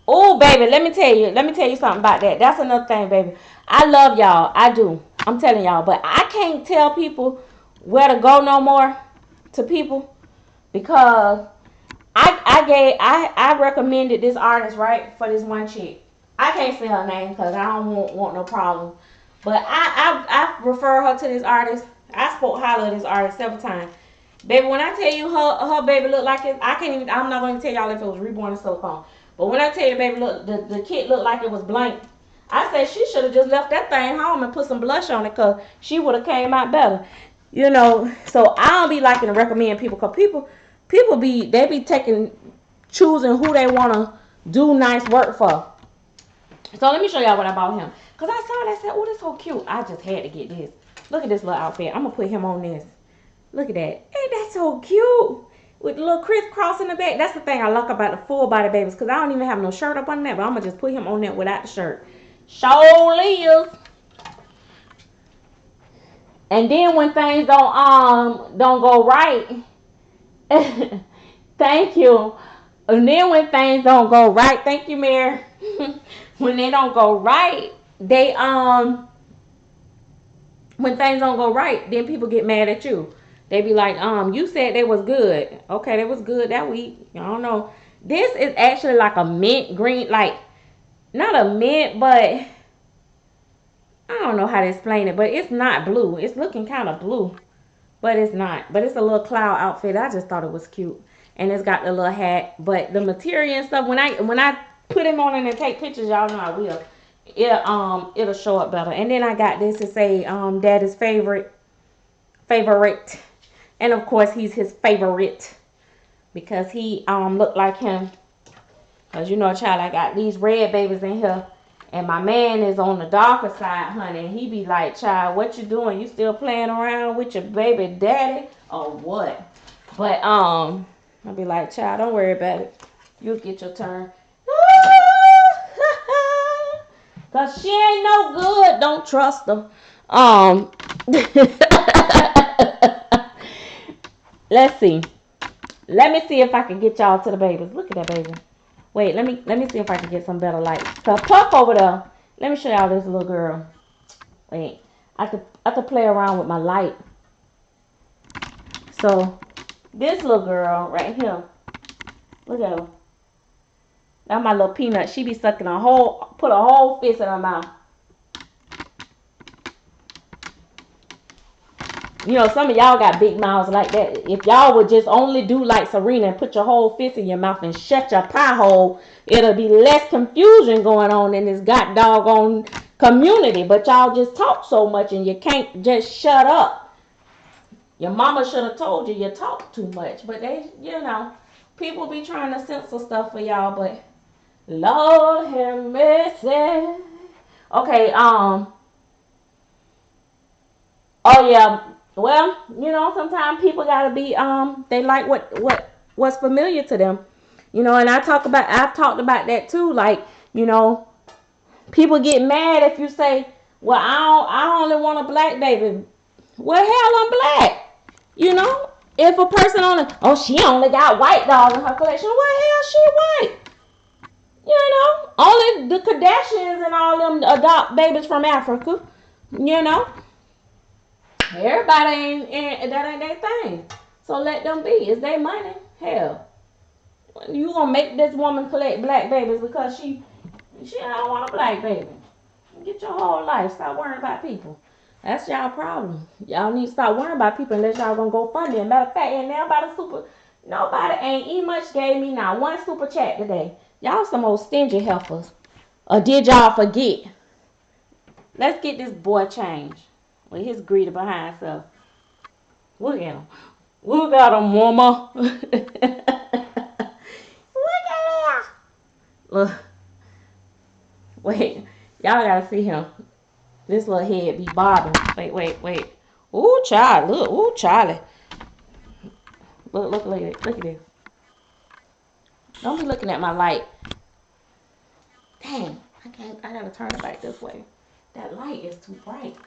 Oh, baby, let me tell you something about that. That's another thing, baby. I love y'all. I do. I'm telling y'all, but I can't tell people where to go no more to people because I recommended this artist, right, for this one chick. I can't say her name because I don't want no problem. But I refer her to this artist. I spoke highly of this artist several times. Baby, when I tell you her baby look like it, I'm not going to tell y'all if it was reborn or silicone. But when I tell you the baby look, the kid looked like it was blank. I said she should have just left that thing home and put some blush on it because she would have came out better. So I don't be liking to recommend people because people be choosing who they want to do nice work for. So let me show y'all what I bought him. Because I saw it, I said, oh, that's so cute. I just had to get this. Look at this little outfit. I'm going to put him on this. Look at that. Ain't that so cute? With the little crisscross in the back. That's the thing I like about the full body babies. Because I don't even have no shirt up on that. But I'm going to just put him on that without the shirt. Surely is. And then when things don't go right. Thank you. And then when things don't go right, thank you, Mayor. When they don't go right, they when things don't go right, then people get mad at you. They be like, you said they was good. Okay, they was good that week. I don't know. This is actually like a mint green, like not a mint, but I don't know how to explain it, but it's not blue. It's looking kind of blue, but it's not. But it's a little cloud outfit. I just thought it was cute, and it's got the little hat. But the material and stuff, when I put him on and take pictures, y'all know I will. It'll show up better. And then I got this to say Daddy's favorite, and of course he's his favorite because he looked like him. Cause you know, child, I got these red babies in here. And my man is on the darker side, honey. And he be like, child, what you doing? You still playing around with your baby daddy or what? But I'll be like, child, don't worry about it. You'll get your turn. Cause she ain't no good. Don't trust her. Let's see. Let me see if I can get y'all to the babies. Look at that baby. Wait, let me see if I can get some better light. Cause Puff over there. Let me show y'all this little girl. Wait, I could play around with my light. So this little girl right here. Look at her. That's my little peanut. She be sucking put a whole fist in her mouth. You know, some of y'all got big mouths like that. If y'all would just only do like Serena and put your whole fist in your mouth and shut your pie hole, it'll be less confusion going on in this god doggone community. But y'all just talk so much and you can't just shut up. Your mama should have told you you talk too much. But they, you know, people be trying to censor stuff for y'all. But Lord have mercy. Okay, oh yeah. Well, you know, sometimes people gotta be they like what's familiar to them. You know, and I've talked about that too. Like, you know, people get mad if you say, well, I only want a black baby. Well, hell, I'm black. You know? If a person she only got white dolls in her collection. Well, hell, she white. You know? Only the Kardashians and all them adopt babies from Africa. You know? Everybody that ain't their thing. So let them be. It's their money. Hell. You gonna make this woman collect black babies because she don't want a black baby. Get your whole life. Stop worrying about people. That's y'all problem. Y'all need to stop worrying about people unless y'all gonna go fund them. Matter of fact, and nobody ain't much gave me not one super chat today. Y'all some old stingy heifers. Or did y'all forget? Let's get this boy changed. With his greeter behind stuff. Look at him. Look at him, mama. Look at him. Look. Wait. Y'all gotta see him. This little head be bobbing. Wait. Ooh, child. Look. Ooh, Charlie. Look at it. Look at this. Don't be looking at my light. Dang. I gotta turn it back this way. That light is too bright.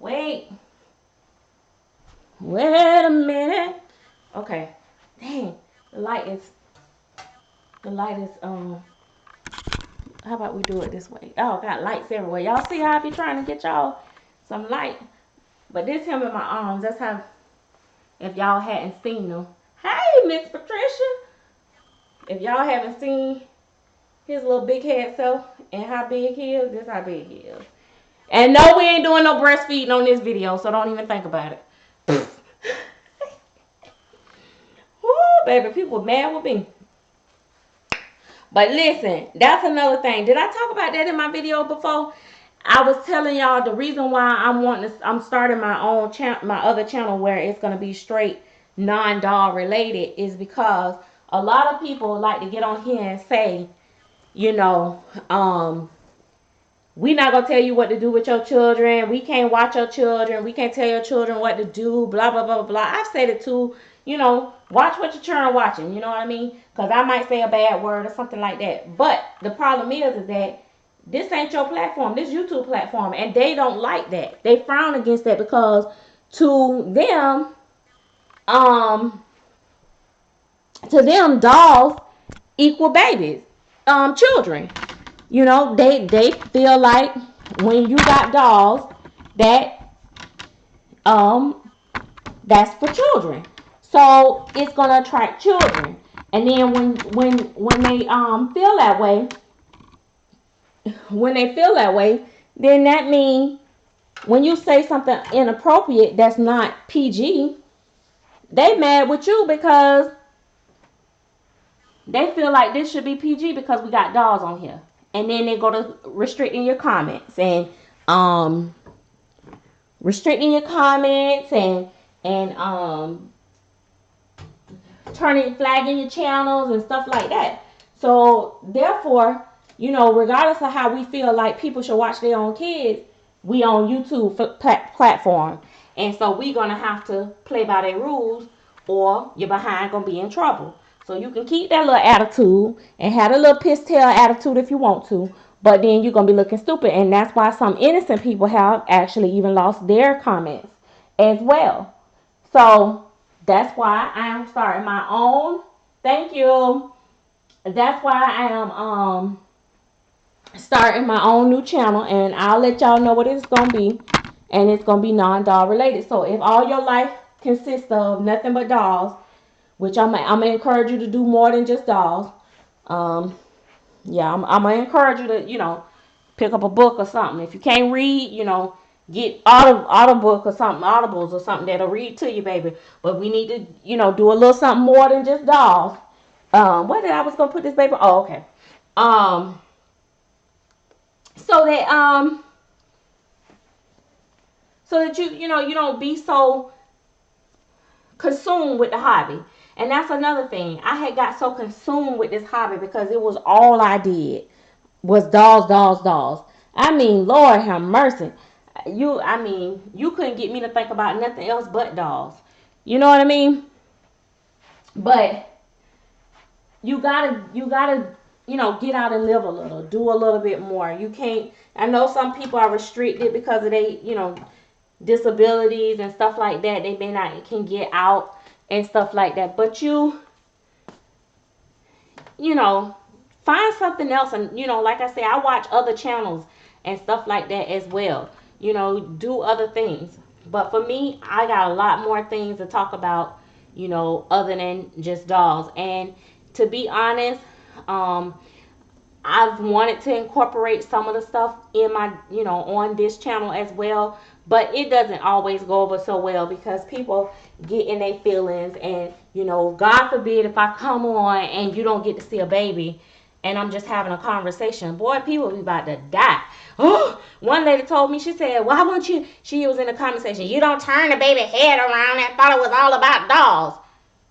Wait a minute. Okay. Dang. The light is how about we do it this way? Oh, got lights everywhere. Y'all see how I be trying to get y'all some light? But this him in my arms. That's how, if y'all hadn't seen them. Hey, Miss Patricia. If y'all haven't seen his little big head self and how big he is, this how big he is. And no, we ain't doing no breastfeeding on this video, so don't even think about it. Woo, baby, people mad with me. But listen, that's another thing. Did I talk about that in my video before? I was telling y'all the reason why I'm starting my own channel, my other channel where it's gonna be straight non-doll related, is because a lot of people like to get on here and say, you know, we not gonna tell you what to do with your children. We can't watch your children. We can't tell your children what to do. Blah blah blah blah. I've said it too. You know, watch what your children watching. You know what I mean? Because I might say a bad word or something like that. But the problem is that this ain't your platform. This YouTube platform, and they don't like that. They frown against that because to them, dolls equal babies, children. You know, they feel like when you got dolls, that that's for children. So it's gonna attract children. And then when they feel that way, then that means when you say something inappropriate that's not PG, they mad with you because they feel like this should be PG because we got dolls on here. And then they go to um restricting your comments and turning flagging your channels and stuff like that. So therefore, you know, regardless of how we feel like people should watch their own kids, we on YouTube platform, and so we gonna have to play by their rules, or you're behind gonna be in trouble. So you can keep that little attitude and have a little piss tail attitude if you want to, but then you're gonna be looking stupid, and that's why some innocent people have actually even lost their comments as well. So that's why I am starting my own. Thank you. That's why I am starting my own new channel, and I'll let y'all know what it's gonna be. And it's gonna be non-doll related. So if all your life consists of nothing but dolls, which I'm gonna encourage you to do more than just dolls. Um, yeah, I'm gonna encourage you to, you know, pick up a book or something. If you can't read, you know, get audiobook or something, audibles or something that'll read to you, baby. But we need to, you know, do a little something more than just dolls. Where did I was gonna put this paper? Oh, okay. Um, so that you know, you don't be so consumed with the hobby. And that's another thing. I had got so consumed with this hobby because it was all I did was dolls, dolls, dolls. I mean, Lord have mercy. You couldn't get me to think about nothing else but dolls. You know what I mean? But you gotta, you know, get out and live a little, do a little bit more. You can't. I know some people are restricted because of they, you know, disabilities and stuff like that. They may not can get out and stuff like that. But you know, find something else. And, you know, like I say, I watch other channels and stuff like that as well. You know, do other things. But for me, I got a lot more things to talk about, you know, other than just dolls. And to be honest, I've wanted to incorporate some of the stuff in my, you know, on this channel as well, but it doesn't always go over so well because people get in their feelings, and, you know, God forbid if I come on and you don't get to see a baby and I'm just having a conversation, boy, people be about to die. Oh, one lady told me, she said, why won't you, she was in a conversation, you don't turn the baby head around and thought it was all about dolls.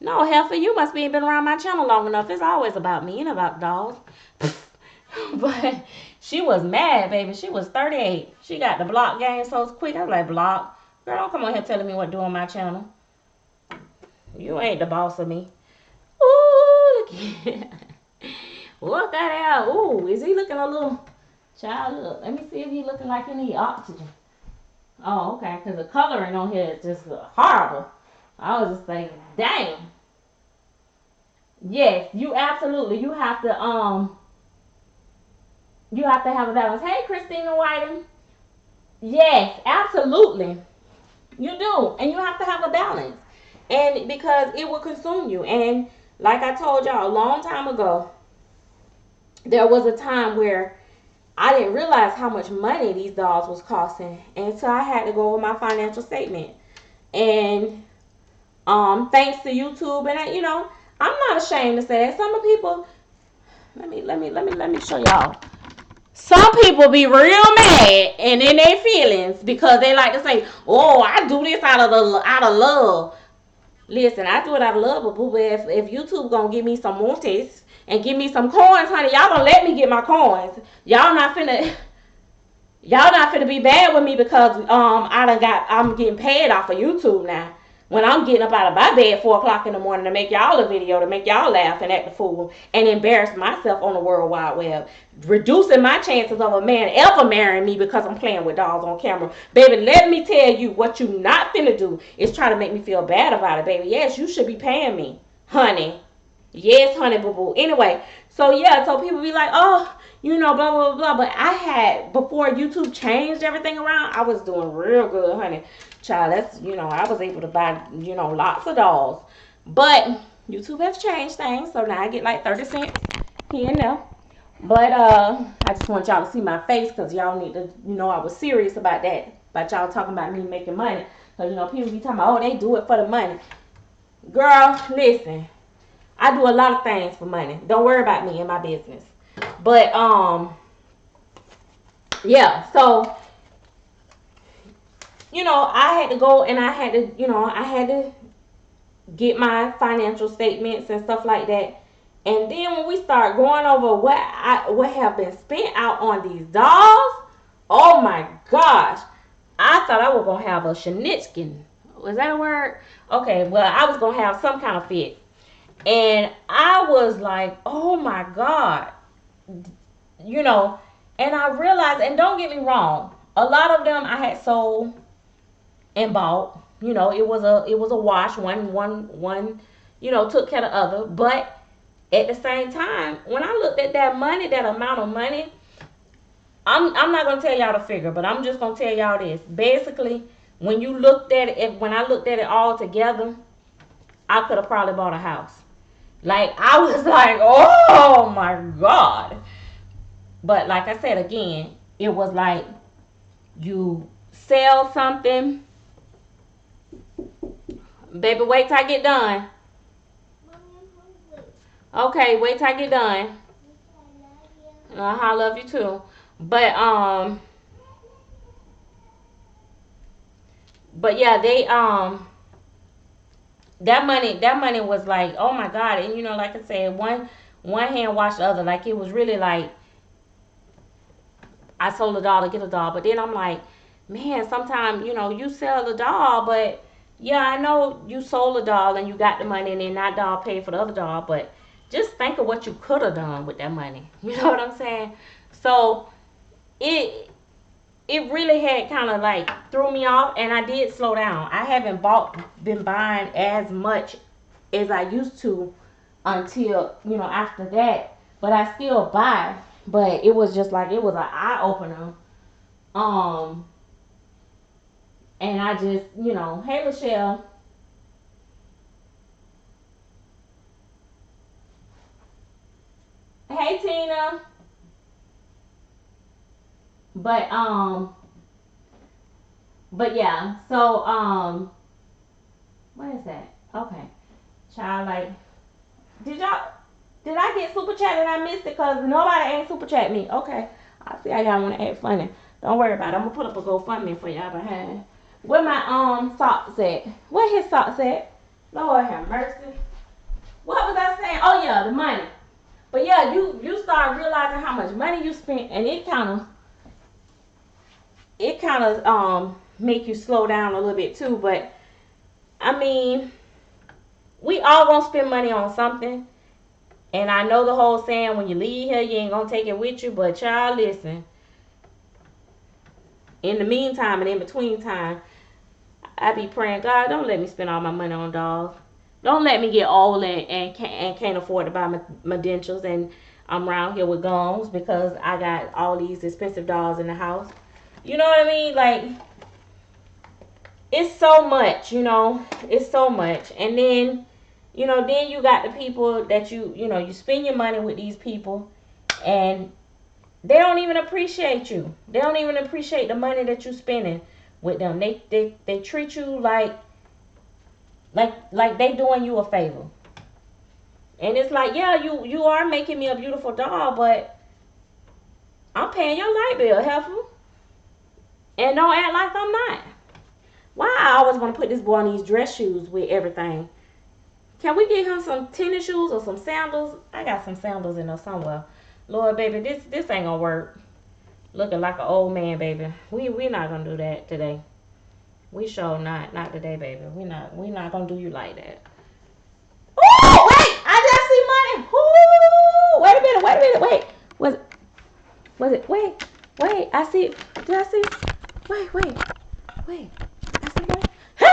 No, Heifer, you must be been around my channel long enough. It's always about me and about dolls. But she was mad, baby. She was 38. She got the block game so quick. I was like, block? Girl, don't come on here telling me what to do on my channel. You ain't the boss of me. Ooh, look at look at that. Ooh, is he looking a little... Child, look. Let me see if he looking like he need oxygen. Oh, okay. Because the coloring on here is just horrible. I was just like, dang. Yes, you absolutely. You have to have a balance. Hey, Christina Whiting. Yes, absolutely. You do. And you have to have a balance. And because it will consume you. And like I told y'all a long time ago, there was a time where I didn't realize how much money these dolls was costing. And so I had to go over my financial statement. And thanks to YouTube, and you know, I'm not ashamed to say that. Some of people, let me show y'all. Some people be real mad and in their feelings because they like to say, "Oh, I do this out of love." Listen, I do it out of love, but boo, if YouTube gonna give me some montes and give me some coins, honey, y'all gonna let me get my coins. Y'all not finna be bad with me because I'm getting paid off of YouTube now. When I'm getting up out of my bed 4 o'clock in the morning to make y'all a video, to make y'all laugh and act the fool and embarrass myself on the World Wide Web, reducing my chances of a man ever marrying me because I'm playing with dolls on camera. Baby, let me tell you, what you not finna do is try to make me feel bad about it, baby. Yes, you should be paying me, honey. Yes, honey boo boo. Anyway, so yeah, so people be like, oh, you know, blah blah blah. But I had, before YouTube changed everything around, I was doing real good, honey. Child, that's, you know, I was able to buy, you know, lots of dolls. But YouTube has changed things, so now I get like 30 cents here and there. But I just want y'all to see my face, because y'all need to, you know, I was serious about that. About y'all talking about me making money. Because, you know, people be talking about, oh, they do it for the money. Girl, listen. I do a lot of things for money. Don't worry about me and my business. But yeah, so you know, I had to go and I had to, you know, I had to get my financial statements and stuff like that. And then when we start going over what have been spent out on these dolls, oh my gosh, I thought I was gonna have a shenitskin. Was that a word? Okay, well, I was gonna have some kind of fit. And I was like, oh my God, you know, and I realized, and don't get me wrong, a lot of them I had sold and bought. You know, it was a wash. One, you know, took care of the other. But at the same time, when I looked at that money, that amount of money, I'm not gonna tell y'all the figure, but I'm just gonna tell y'all this. Basically, when you looked at it, when I looked at it all together, I could have probably bought a house. Like, I was like, oh my God. But like I said again, it was like you sell something. Baby, wait till I get done. Okay, wait till I get done. I love you too. But but yeah, they that money was like, oh my God. And you know, like I said, one hand washed the other. Like, it was really like I sold a doll to get a doll. But then I'm like, man, sometimes, you know, you sell the doll, but yeah, I know you sold a doll and you got the money, and then that doll paid for the other doll, but just think of what you could have done with that money. You know what I'm saying? So it it really had kind of like threw me off, and I did slow down. I haven't been buying as much as I used to until, you know, after that. But I still buy. But it was just like, it was an eye opener. Um, and I just, you know, hey Michelle, hey Tina, but yeah. So what is that? Okay, child, like, did y'all? Did I get super chat and I missed it? Cause nobody ain't super chat me. Okay, I see how y'all wanna act funny. Don't worry about it. I'm gonna put up a GoFundMe for y'all behind. Where my socks at? Where his socks at? Lord have mercy. What was I saying? Oh yeah, the money. But yeah, you start realizing how much money you spent, and it kind of make you slow down a little bit too. But I mean, we all gonna spend money on something. And I know the whole saying, when you leave here, you ain't gonna take it with you. But y'all, listen. In the meantime and in between time, I be praying, God, don't let me spend all my money on dolls. Don't let me get old and can't afford to buy my dentures, and I'm around here with gums because I got all these expensive dolls in the house. You know what I mean? Like, it's so much, you know. It's so much. And then, you know, then you got the people that you know, you spend your money with these people, and they don't even appreciate you. They don't even appreciate the money that you're spending with them. They treat you like they doing you a favor. And it's like, yeah, you are making me a beautiful doll, but I'm paying your light bill, heifer. And don't act like I'm not. Why I always want to put this boy on these dress shoes with everything? Can we get him some tennis shoes or some sandals? I got some sandals in there somewhere. Lord, baby, this ain't gonna work. Looking like an old man, baby. We not gonna do that today. We sure not today, baby. We not gonna do you like that. Oh wait, I just see money. Ooh, wait a minute. Was it? Wait. I see. Did I see? Wait. I see money. Hey!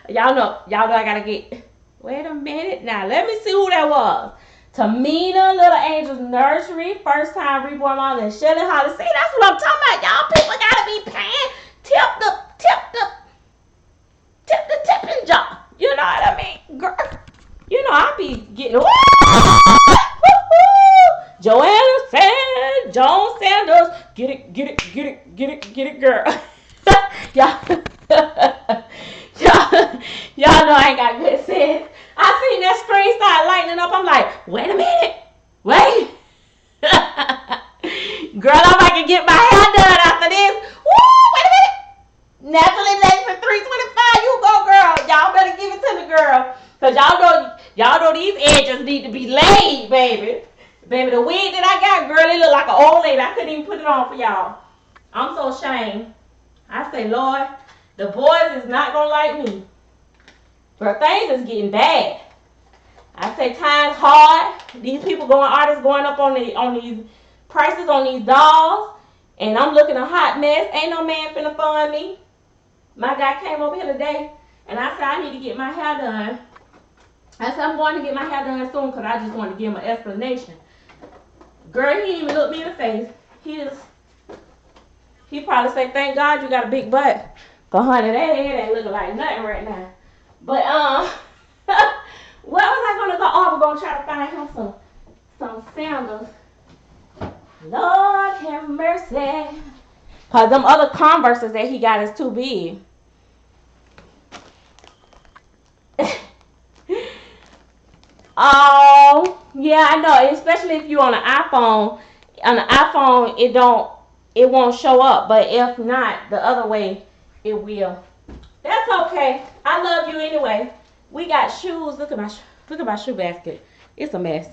Y'all y'all know I gotta get. Wait a minute now. Let me see who that was. Tamina, Little Angels Nursery, first time reborn mom, and Shelly Holly. See, that's what I'm talking about. Y'all people gotta be paying. Tip the tipping jar. You know what I mean, girl? You know I be getting. Joan Sanders, get it, girl. y'all know I ain't got good sense. I seen that screen start lighting up. I'm like, wait a minute, wait. Girl, I'm about to get my hair done after this. Woo, wait a minute. Naturally late for $3.25. You go, girl. Y'all better give it to me, girl. Cause y'all know these edges need to be laid, baby. Baby, the wig that I got, girl, it look like an old lady. I couldn't even put it on for y'all. I'm so ashamed. I say, Lord, the boys is not gonna like me. But things is getting bad. I say time's hard. These artists going up on these prices on these dolls. And I'm looking a hot mess. Ain't no man finna fund me. My guy came over here today and I said I need to get my hair done. I said I'm going to get my hair done soon because I just wanted to give him an explanation. Girl, he didn't even look me in the face. He probably say, thank God you got a big butt. Cause honey, that head ain't looking like nothing right now. But where was I gonna go? Oh, we're gonna try to find him some sandals. Lord have mercy. Cause them other Converses that he got is too big. Oh, yeah, I know. Especially if you're on an iPhone. On the iPhone, it won't show up. But if not, the other way, it will. That's okay. I love you anyway. We got shoes. Look at my shoe basket. It's a mess.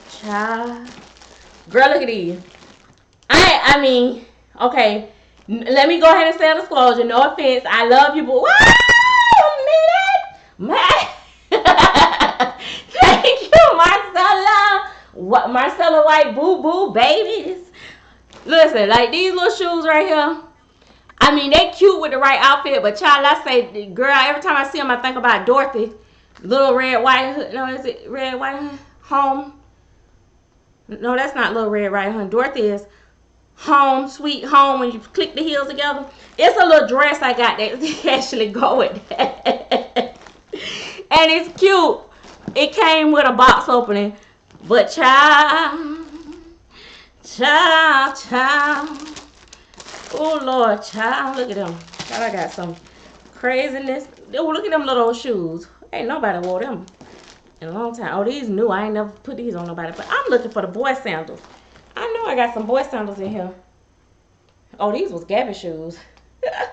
Child. Girl, look at these. I mean, okay. Let me go ahead and say a disclosure. No offense. I love you, but thank you, Marcella. What Marcella White boo boo babies. Listen, like these little shoes right here. I mean, they cute with the right outfit, but child, I say, girl, every time I see them, I think about Dorothy. Little Red White Hood. No, is it Red White Hood? Home? No, that's not Little Red Right Hood. Dorothy is Home, Sweet Home, when you click the heels together. It's a little dress I got that actually go with that. And it's cute. It came with a box opening. But child. Oh, Lord, child. Look at them. Child, I got some craziness. Oh, look at them little shoes. Ain't nobody wore them in a long time. Oh, these new. I ain't never put these on nobody. But I'm looking for the boy sandals. I know I got some boy sandals in here. Oh, these was Gabby shoes.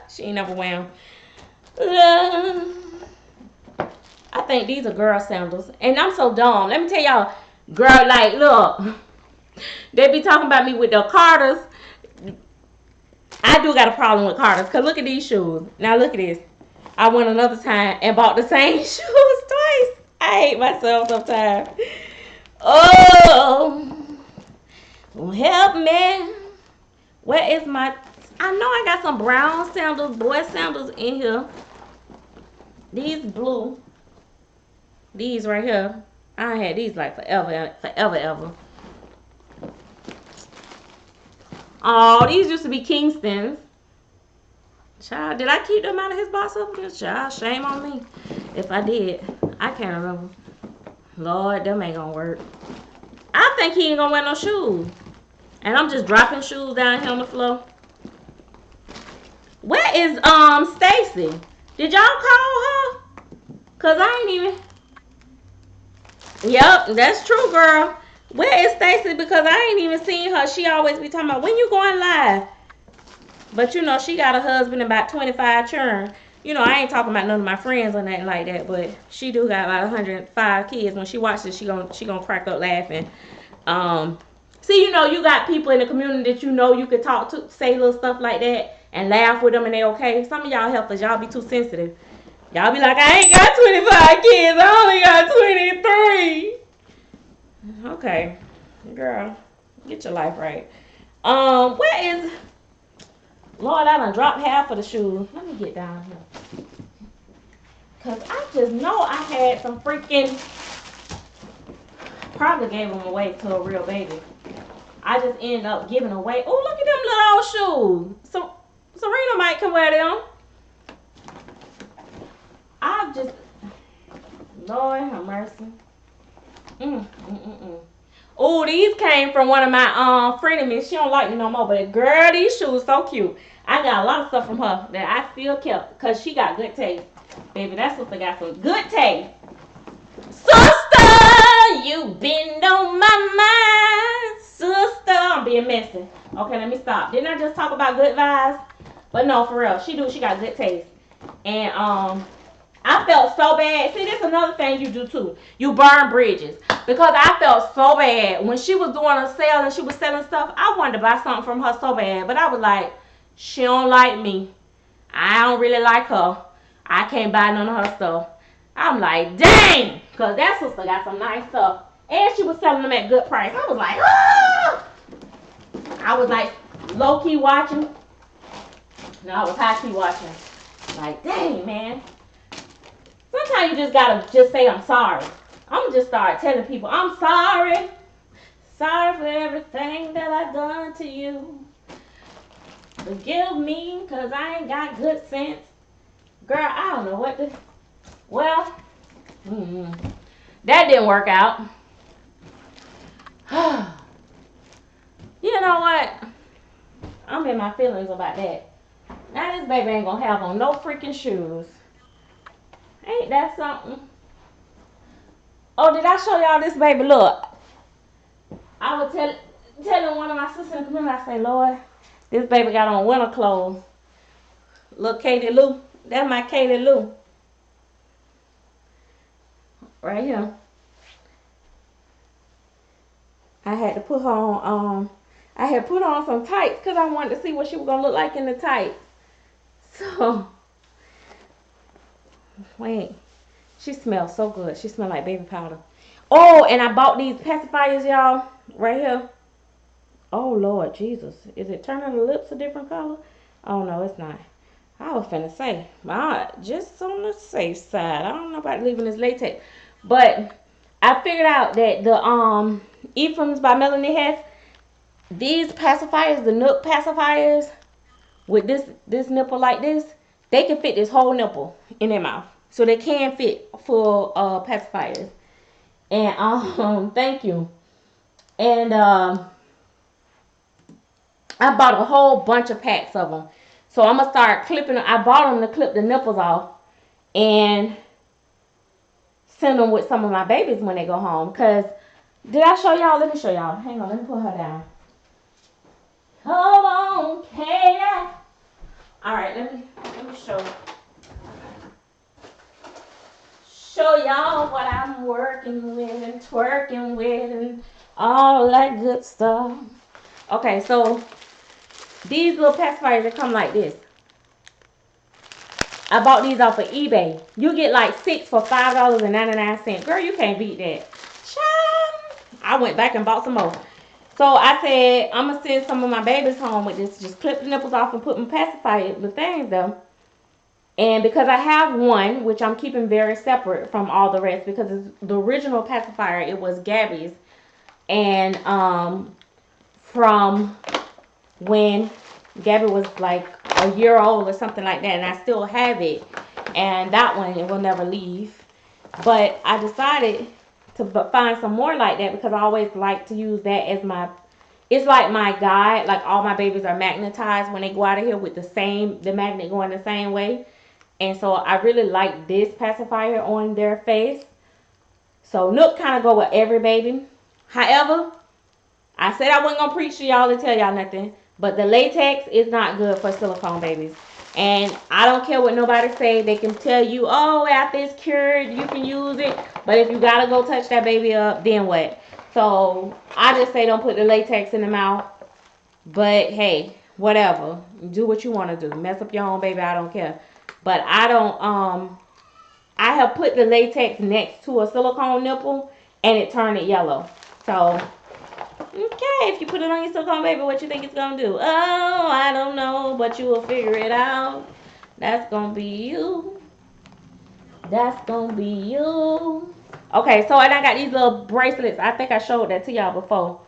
She ain't never wear them. I think these are girl sandals. And I'm so dumb. Let me tell y'all, girl, like, look. They be talking about me with the Carters. I do got a problem with Carters. Because look at these shoes. Now look at this. I went another time and bought the same shoes twice. I hate myself sometimes. Oh, help me. Where is my... I know I got some brown sandals, boy sandals in here. These blue. These right here. I had these like forever. Oh, these used to be Kingston's. Child, did I keep them out of his box up here? Child, shame on me. If I did, I can't remember. Lord, them ain't gonna work. I think he ain't gonna wear no shoes. And I'm just dropping shoes down here on the floor. Where is Stacy? Did y'all call her? Cause I ain't even. Yep, that's true, girl. Where is Stacy? Because I ain't even seen her. She always be talking about when you going live. But you know, she got a husband and about 25 children. You know, I ain't talking about none of my friends or nothing like that, but she do got about 105 kids. When she watches, she gonna crack up laughing. See, you know, you got people in the community that you know you could talk to, say little stuff like that, and laugh with them, and they okay. Some of y'all helpers, y'all be too sensitive. Y'all be like, I ain't got 25 kids, I only got 23. Okay, girl, get your life right. Where is... Lord, I done dropped half of the shoes. Let me get down here. Because I just know I had some freaking... Probably gave them away to a real baby. I just ended up giving away... Oh, look at them little old shoes. So Serena might can wear them. I just... Lord have mercy. Oh, these came from one of my frenemies. She don't like me no more, but girl, these shoes so cute. I got a lot of stuff from her that I still kept because she got good taste. Baby, that sister got some good taste. Sister, you been on my mind. Sister, I'm being messy. Okay, let me stop. Didn't I just talk about good vibes? But no, for real, she got good taste. And I felt so bad. See, this is another thing you do too. You burn bridges. Because I felt so bad. When she was doing a sale and she was selling stuff, I wanted to buy something from her so bad. But I was like, she don't like me. I don't really like her. I can't buy none of her stuff. I'm like, dang. Because that sister got some nice stuff. And she was selling them at good price. I was like, ah! I was like, low-key watching. No, I was high-key watching. Like, dang, man. Sometimes you just gotta just say I'm sorry. I'm gonna just start telling people I'm sorry. Sorry for everything that I've done to you. Forgive me because I ain't got good sense. Girl, I don't know what to... Well, that didn't work out. You know what? I'm in my feelings about that. Now this baby ain't gonna have on no freaking shoes. Ain't that something? Oh, did I show y'all this baby? Look. I was telling one of my sisters in the community, I say, Lord, this baby got on winter clothes. Look, Katie Lou. That's my Katie Lou. Right here. I had to put her on, I had put on some tights because I wanted to see what she was going to look like in the tights. So, wait. She smells so good. She smells like baby powder. Oh, and I bought these pacifiers, y'all. Right here. Oh, Lord Jesus. Is it turning the lips a different color? Oh, no, it's not. I was finna say, just on the safe side. I don't know about leaving this latex. But I figured out that the Ephraim's by Melanie Hess, these pacifiers, the Nook pacifiers, with this nipple like this, they can fit this whole nipple in their mouth. So they can fit full pacifiers. And thank you. And I bought a whole bunch of packs of them. So I'm going to start clipping them. I bought them to clip the nipples off and send them with some of my babies when they go home. Because, did I show y'all? Let me show y'all. Hang on, let me put her down. Come on, Katie. Alright, let me show y'all what I'm working with and twerking with and all that good stuff. Okay, so these little pacifiers, they come like this. I bought these off of eBay. You get like 6 for $5.99. Girl, you can't beat that. Child. I went back and bought some more. So I said, I'm going to send some of my babies home with this. Just clip the nipples off and put them pacifier the things though. And because I have one, which I'm keeping very separate from all the rest, because it's the original pacifier, it was Gabby's. And from when Gabby was like a year old or something like that, and I still have it. And that one, it will never leave. But I decided to find some more like that because I always like to use that as my, it's like my guide. Like all my babies are magnetized when they go out of here with the magnet going the same way. And so I really like this pacifier on their face. So Nook kind of go with every baby. However, I said I wasn't going to preach to y'all to tell y'all nothing. But the latex is not good for silicone babies. And I don't care what nobody say. They can tell you, oh, after it's cured, you can use it. But if you got to go touch that baby up, then what? So I just say don't put the latex in the mouth. But hey, whatever. Do what you want to do. Mess up your own baby. I don't care. But I don't, I have put the latex next to a silicone nipple and it turned it yellow. So, okay, if you put it on your silicone baby, what you think it's going to do? Oh, I don't know, but you will figure it out. That's gonna be you. That's gonna be you. Okay, so and I got these little bracelets. I think I showed that to y'all before.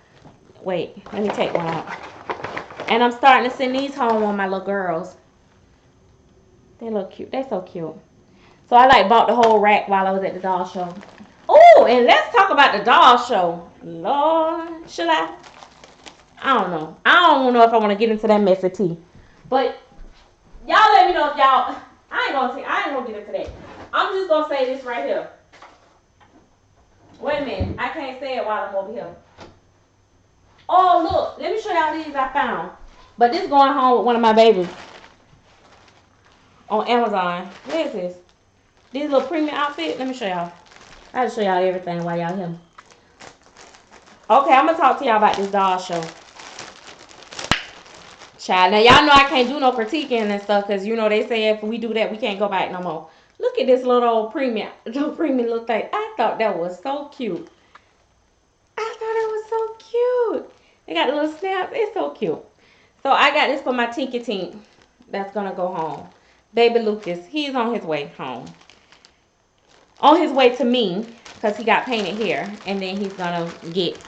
Wait, let me take one out. And I'm starting to send these home on my little girls. They look cute. They're so cute. So I like bought the whole rack while I was at the doll show. Oh, and let's talk about the doll show. Lord, should I? I don't know. I don't know if I want to get into that messy tea. But y'all let me know if y'all. I ain't gonna get into that. I'm just gonna say this right here. Wait a minute. I can't say it while I'm over here. Oh, look. Let me show y'all these I found. But this going home with one of my babies. On Amazon. What is this? These little premium outfit. Let me show y'all. I have to show y'all everything while y'all here. Okay, I'm going to talk to y'all about this doll show. Child, now y'all know I can't do no critiquing and stuff because, you know, they say if we do that, we can't go back no more. Look at this little old premium little thing. I thought that was so cute. I thought it was so cute. They got the little snaps. It's so cute. So I got this for my Tinky Tink that's going to go home. Baby Lucas, he's on his way home. On his way to me because he got painted hair. And then he's going to get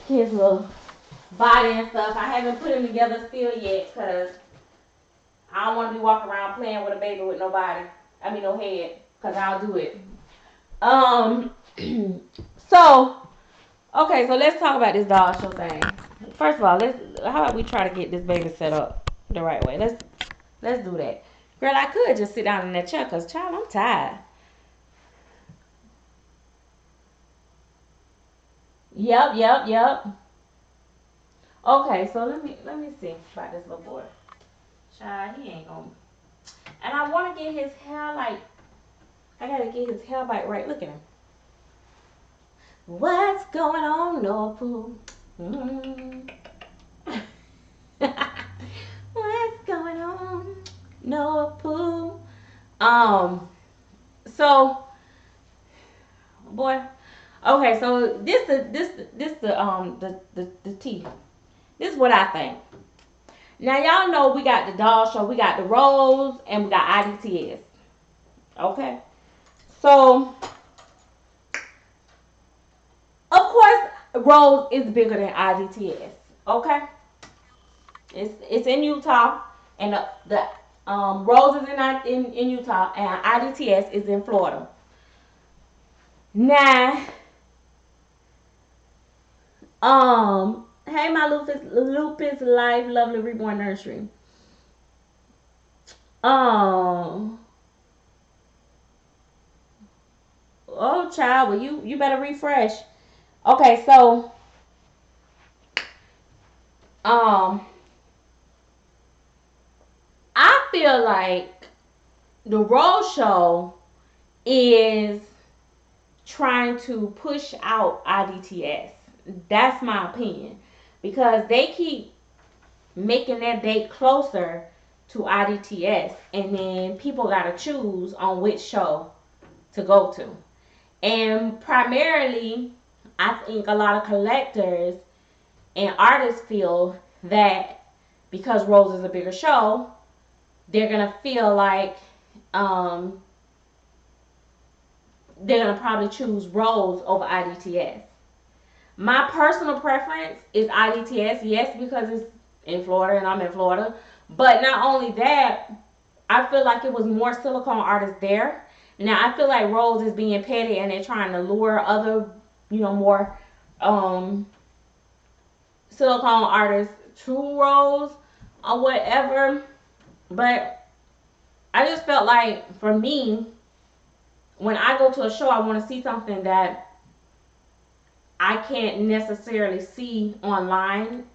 his little body and stuff. I haven't put him together still yet because I don't want to be walking around playing with a baby with no body. I mean no head because I'll do it. So, okay, so let's talk about this doll show thing. First of all, how about we try to get this baby set up the right way? Let's do that. Girl, I could just sit down in that chair because, child, I'm tired. Yep. Okay, so let me see about this little boy. Child, he ain't gonna. And I want to get his hair like. I gotta get his hair back right. Look at him. What's going on, Norpoo? What's going on, Norpoo? So, boy. Okay, so this the tea. This is what I think. Now y'all know we got the doll show, we got the Rose, and we got IDTS. Okay, so of course Rose is bigger than IDTS. Okay, it's in Utah, and the Rose is in Utah, and IDTS is in Florida. Now, hey my Lupus Life Lovely Reborn Nursery. Oh child, well you better refresh. Okay, so I feel like the Rose Show is trying to push out IDTS. That's my opinion. Because they keep making that date closer to IDTS, and then people gotta choose on which show to go to. And primarily, I think a lot of collectors and artists feel that because Rose is a bigger show, they're gonna feel like they're gonna probably choose Rose over IDTS. My personal preference is IDTS, yes, because it's in Florida and I'm in Florida. But not only that, I feel like it was more silicone artists there. Now I feel like Rose is being petty and they're trying to lure other, more silicone artists to Rose or whatever. But I just felt like for me, when I go to a show, I want to see something that I can't necessarily see online.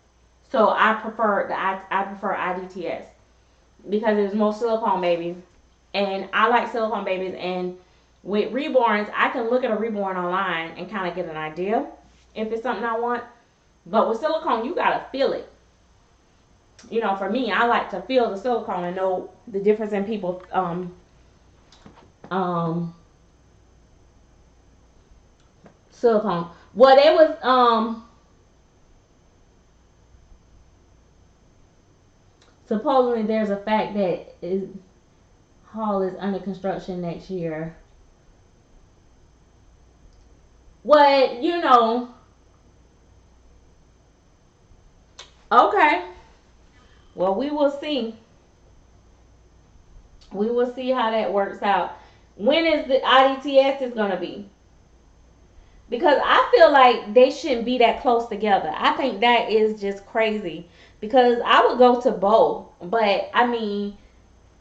So I prefer IDTS because it's more silicone babies, and I like silicone babies. And with reborns, I can look at a reborn online and kind of get an idea if it's something I want. But with silicone, you gotta feel it. For me, I like to feel the silicone and know the difference in people's silicone. Well, it was Supposedly there's a fact that hall is under construction next year. What, okay. Well, we will see. We will see how that works out. When is the IDTS is going to be? Because I feel like they shouldn't be that close together. I think that is just crazy. Because I would go to both. But, I mean,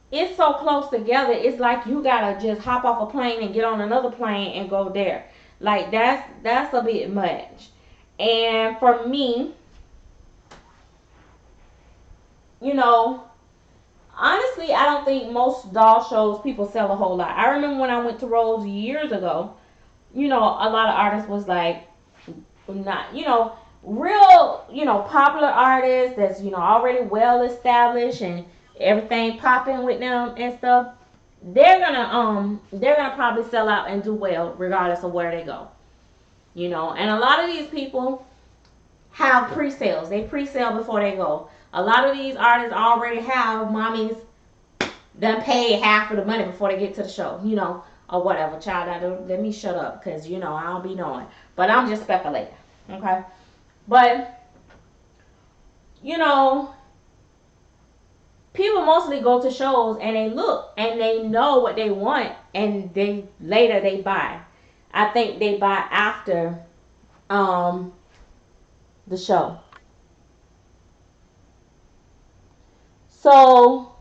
it's so close together. It's like you got to just hop off a plane and get on another plane and go there. Like, that's a bit much. And for me, you know, honestly, I don't think most doll shows people sell a whole lot. I remember when I went to Rose years ago, a lot of artists was like, not, real, popular artists that's, already well established and everything popping with them and stuff. They're gonna probably sell out and do well regardless of where they go. And a lot of these people have pre-sales. They pre-sale before they go. A lot of these artists already have mommies done paid half of the money before they get to the show, or whatever. Child, let me shut up because, I don't be knowing. But I'm just speculating, okay? But, people mostly go to shows and they look and they know what they want and later they buy. I think they buy after the show. So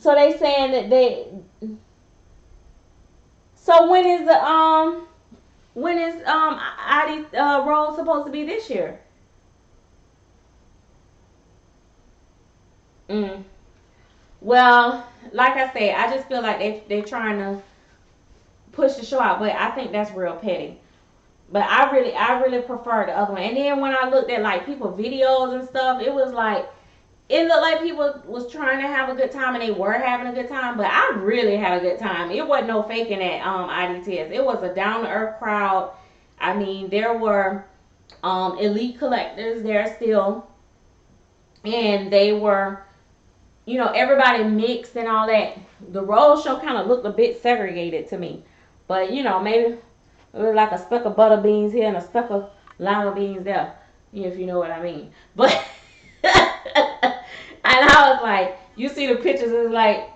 they saying that so when is ID role supposed to be this year? Mm. Well, like I said, I just feel like they're trying to push the show out, but I think that's real petty. But I really prefer the other one. And then when I looked at like people videos and stuff, it looked like people was trying to have a good time and they were having a good time. But I really had a good time. It wasn't no faking at IDTS. It was a down to earth crowd. I mean, there were elite collectors there still, and they were, everybody mixed and all that. The road show kind of looked a bit segregated to me, but maybe it was like a speck of butter beans here and a speck of lima beans there, if you know what I mean. But and I was like, you see the pictures, it's like,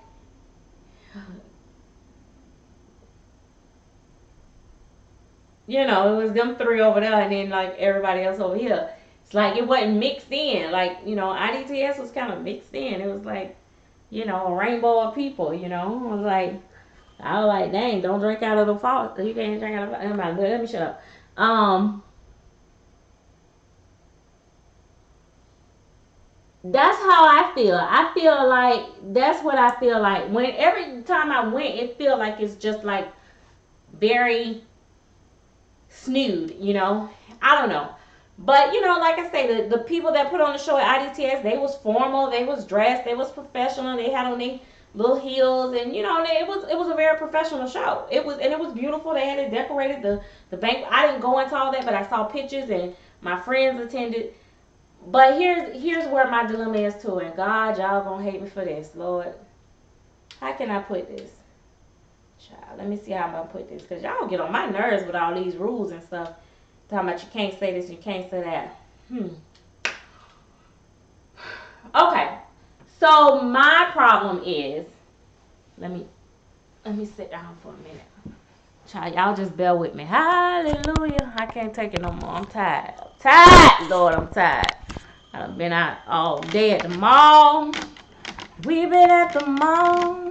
it was them three over there and then like everybody else over here. It's like it wasn't mixed in. Like, IDTS was kind of mixed in. It was like, a rainbow of people, I was like, dang, don't drink out of the faucet. You can't drink out of the faucet. Let me shut up. That's how I feel. I feel like that's what I feel like. When every time I went, it feel like it's just like very snood, I don't know. But like I say, the people that put on the show at IDTS, they was formal, they was dressed, they was professional, they had on their little heels, and it was a very professional show. It was beautiful. They had it decorated. The bank. I didn't go into all that, but I saw pictures and my friends attended. But here's where my dilemma is too. And God, y'all gonna hate me for this, Lord. How can I put this? Child, let me see how I'm gonna put this, cause y'all get on my nerves with all these rules and stuff. Talking about you can't say this, you can't say that. Okay. So my problem is, let me sit down for a minute. Child, y'all just bear with me. Hallelujah. I can't take it no more. I'm tired. Lord, I'm tired. I've been out all day at the mall. We've been at the mall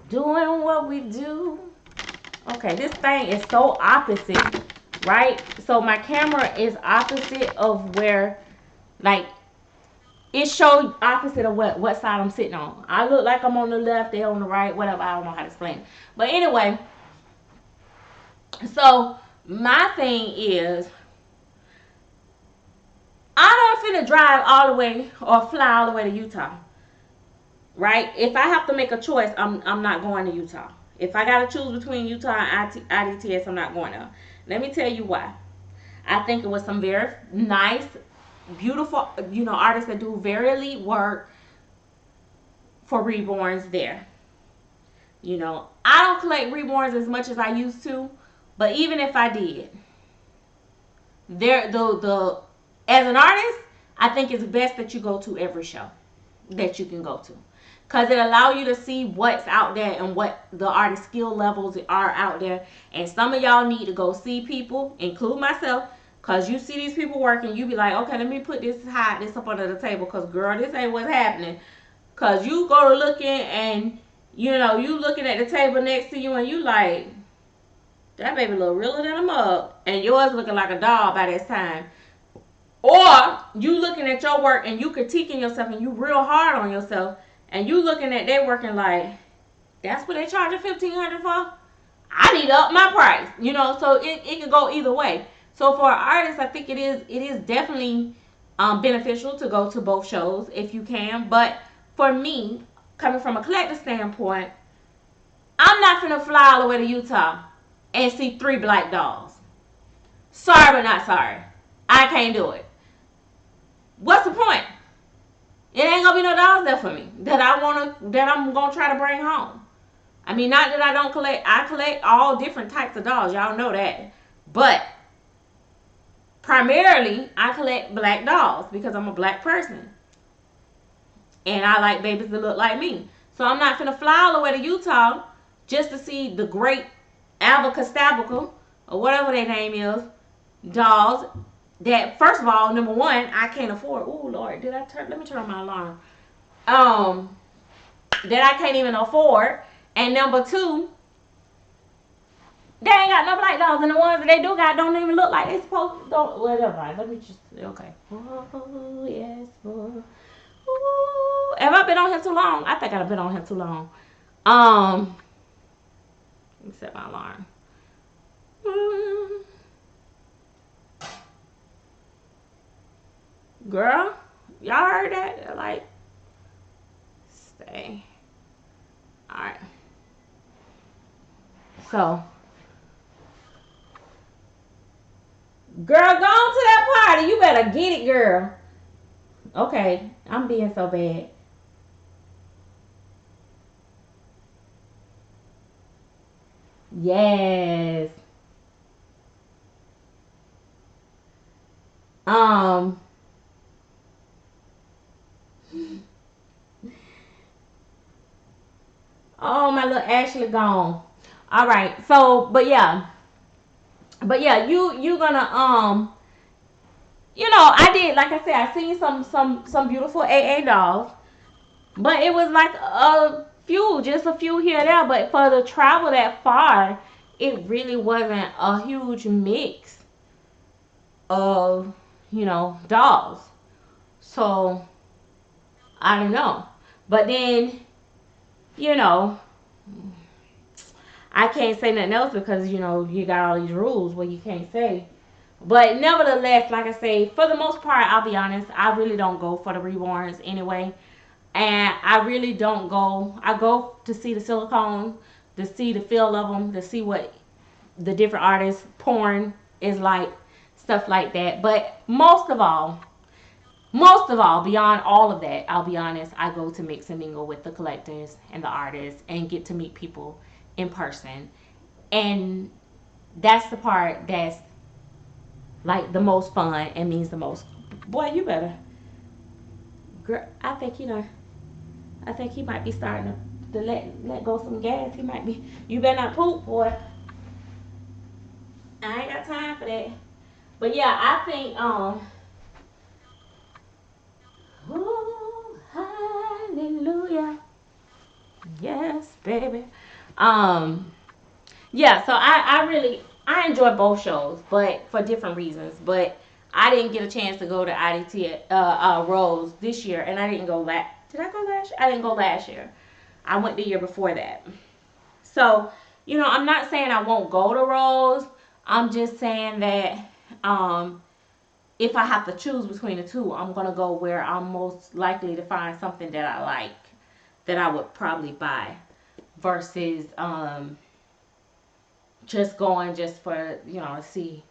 doing what we do. Okay, this thing is so opposite, right? So my camera is opposite of where, like, it showed opposite of what side I'm sitting on. I look like I'm on the left, they're on the right, whatever. I don't know how to explain it. But anyway, so my thing is, I don't finna drive all the way or fly all the way to Utah. Right? If I have to make a choice, I'm not going to Utah. If I gotta choose between Utah and IDTS, I'm not going there. Let me tell you why. I think it was some very nice, beautiful, artists that do very elite work for reborns there. I don't collect reborns as much as I used to, but even if I did, the as an artist, I think it's best that you go to every show that you can go to, because it allows you to see what's out there and what the artist skill levels are out there. And some of y'all need to go see people, include myself, because you see these people working, you be like, okay, let me put this up under the table, because girl, this ain't what's happening. Because you go to looking and you looking at the table next to you and you like, that baby look realer than a mug, and yours looking like a doll by this time. Or you looking at your work and you critiquing yourself and you real hard on yourself, and you looking at their working like, that's what they charging $1,500 for? I need to up my price. So it could go either way. So for artists, I think it is definitely beneficial to go to both shows if you can. But for me, coming from a collector standpoint, I'm not gonna fly all the way to Utah and see 3 black dolls. Sorry, but not sorry. I can't do it. What's the point? It ain't gonna be no dolls there for me that I'm gonna try to bring home. I mean, not that I don't collect. I collect all different types of dolls. Y'all know that. But primarily, I collect black dolls because I'm a black person. And I like babies that look like me. So I'm not finna fly all the way to Utah just to see the great Abacastabical, or whatever their name is, dolls that, first of all, number one, I can't afford. Oh Lord, let me turn on my alarm. That I can't even afford. And number two, they ain't got no black dolls, and the ones that they do got don't even look like they supposed to. Don't, whatever. Let me just, okay. Oh yes, boy. Ooh, have I been on here too long? I think I've been on here too long. Let me set my alarm. Girl, y'all heard that? Like, stay. Alright. So, girl, go on to that party. You better get it, girl. Okay, I'm being so bad. Yes. Um. Oh, my little Ashley gone. All right. So, but yeah, you gonna I did, like I said, I seen some beautiful AA dolls, but it was like just a few here and there. But for the travel that far, it really wasn't a huge mix of dolls. So I don't know. But then you know I can't say nothing else because you got all these rules where you can't say. But nevertheless, like I say, for the most part, I'll be honest, I really don't go for the reborns anyway. And I really don't go. I go to see the silicone, to see the feel of them, to see what the different artists porn is like, stuff like that. But most of all, beyond all of that, I'll be honest, I go to mix and mingle with the collectors and the artists and get to meet people in person. And that's the part that's like the most fun and means the most. Boy, you better. Girl, I think he might be starting to let go some gas. He might be. You better not poop, boy. I ain't got time for that. But yeah, I think ooh, hallelujah. Yes, baby. Um yeah, so I enjoy both shows, but for different reasons. But I didn't get a chance to go to IDT Rose this year, and I didn't go last. Did I go last year? I didn't go last year. I went the year before that. So, I'm not saying I won't go to Rose. I'm just saying that if I have to choose between the two, I'm gonna go where I'm most likely to find something that I like, that I would probably buy, versus just going just for to see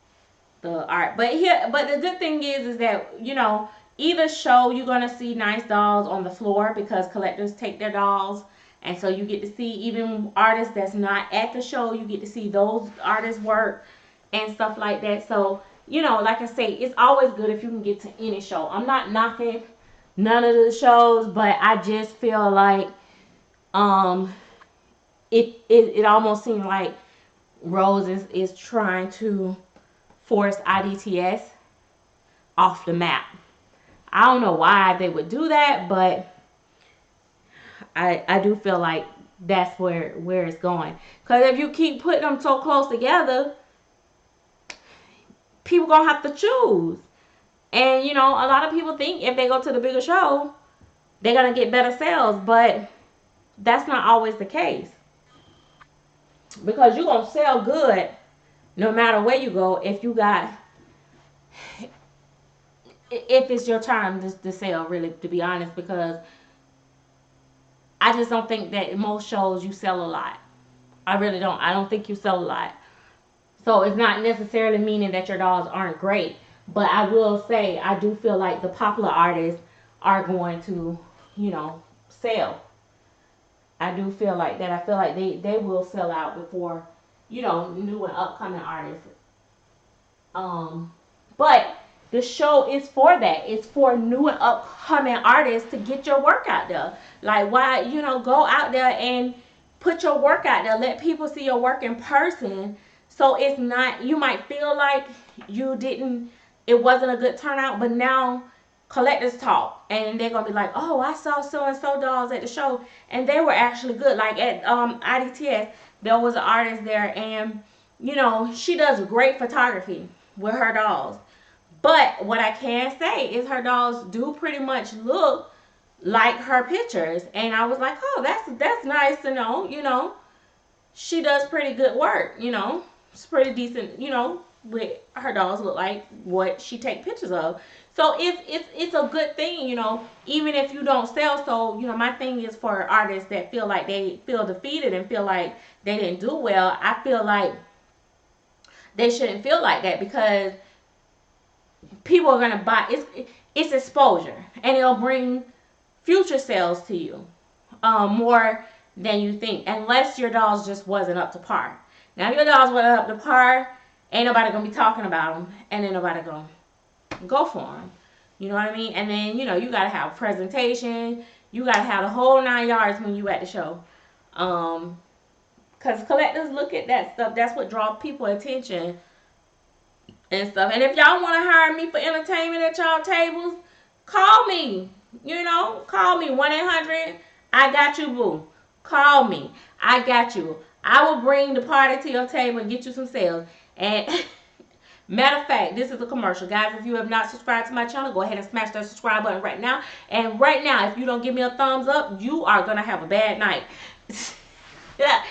the art. But the good thing is that, you know, either show you're gonna see nice dolls on the floor because collectors take their dolls, and so you get to see even artists that's not at the show. You get to see those artists work and stuff like that. So, you know, like I say, it's always good if you can get to any show. I'm not knocking none of the shows, but I just feel like um it almost seems like Rose is trying to force IDTS off the map. I don't know why they would do that, but I do feel like that's where it's going. Because if you keep putting them so close together, people gonna have to choose. And you know, a lot of people think if they go to the bigger show, they're gonna get better sales, but that's not always the case. Because you're gonna sell good no matter where you go if it's your time to sell, really, to be honest, because I just don't think that in most shows you sell a lot. I really don't. I don't think you sell a lot. So it's not necessarily meaning that your dolls aren't great. But I will say, I do feel like the popular artists are going to, you know, sell. I do feel like that. I feel like they will sell out before, you know, new and upcoming artists. But the show is for that. It's for new and upcoming artists to get your work out there. Like, why, you know, go out there and put your work out there. Let people see your work in person. So it's not, you might feel like you didn't, it wasn't a good turnout, but now collectors talk and they're gonna be like, oh, I saw so and so dolls at the show and they were actually good. Like at IDTS, there was an artist there, and you know, she does great photography with her dolls. But what I can say is her dolls do pretty much look like her pictures. And I was like, oh, that's nice to know, you know. She does pretty good work, you know. It's pretty decent, you know, with her dolls look like what she take pictures of. So it's a good thing, you know, even if you don't sell. So, you know, my thing is for artists that feel like they feel defeated and feel like they didn't do well. I feel like they shouldn't feel like that, because people are gonna buy. It's exposure, and it'll bring future sales to you, more than you think. Unless your dolls just wasn't up to par. Now, if your dolls wasn't up to par, ain't nobody gonna be talking about them, and ain't nobody gonna go for them. You know what I mean? And then, you know, you gotta have presentation. You gotta have the whole 9 yards when you at the show. Because collectors look at that stuff. That's what draws people attention and stuff. And if y'all want to hire me for entertainment at y'all tables, call me. You know, call me 1-800. I got you, boo. Call me. I got you. I will bring the party to your table and get you some sales. And matter of fact, this is a commercial. Guys, if you have not subscribed to my channel, go ahead and smash that subscribe button right now. And right now, if you don't give me a thumbs up, you are going to have a bad night. Yeah.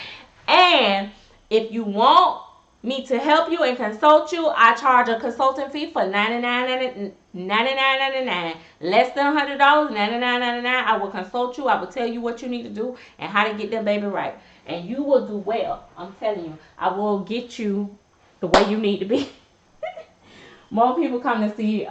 And if you want me to help you and consult you, I charge a consulting fee for $99.99. Less than $100, $99.99. I will consult you. I will tell you what you need to do and how to get that baby right. And you will do well. I'm telling you. I will get you the way you need to be. More people come to see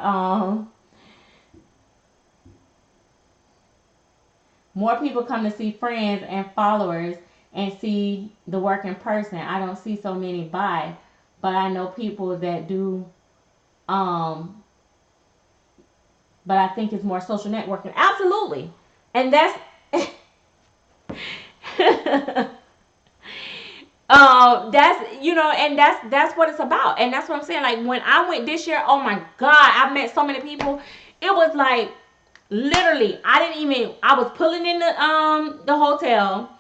more people come to see friends and followers and see the work in person. I don't see so many buy, but I know people that do. But I think it's more social networking. Absolutely, and that's that's, you know, and that's what it's about, and that's what I'm saying. Like when I went this year, oh my God, I met so many people. It was like literally, I was pulling in the hotel.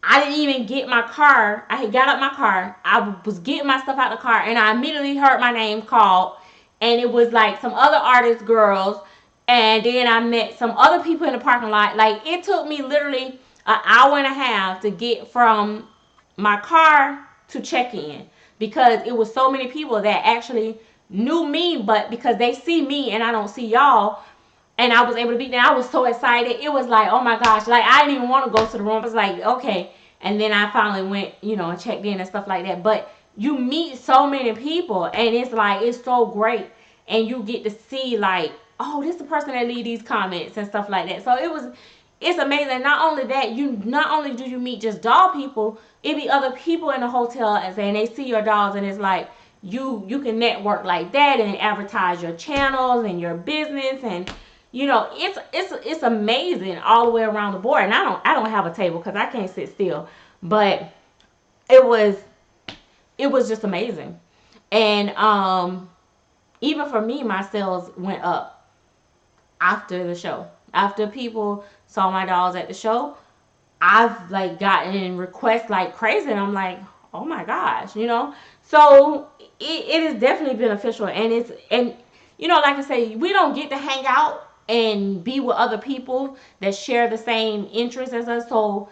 I didn't even get my car. I had got out my car. I was getting my stuff out of the car, and I immediately heard my name called, and it was like some other artist girls, and then I met some other people in the parking lot. Like it took me literally an hour and a half to get from my car to check in, because it was so many people that actually knew me, but because they see me and I don't see y'all, and I was able to be there. I was so excited. It was like, oh my gosh, like I didn't even want to go to the room. I was like, okay. And then I finally went, you know, and checked in and stuff like that. But you meet so many people, and it's like it's so great, and you get to see like, oh, this is the person that leave these comments and stuff like that. So it's amazing. Not only that, you not only do you meet just doll people, it be other people in the hotel and they see your dolls, and it's like you can network like that and advertise your channels and your business, and it's amazing all the way around the board. And I don't have a table because I can't sit still, but it was it was just amazing. And even for me, my sales went up after the show. After people saw my dolls at the show, I've like gotten requests like crazy, and I'm like, oh my gosh. So it is definitely beneficial, and like I say, we don't get to hang out and be with other people that share the same interests as us. So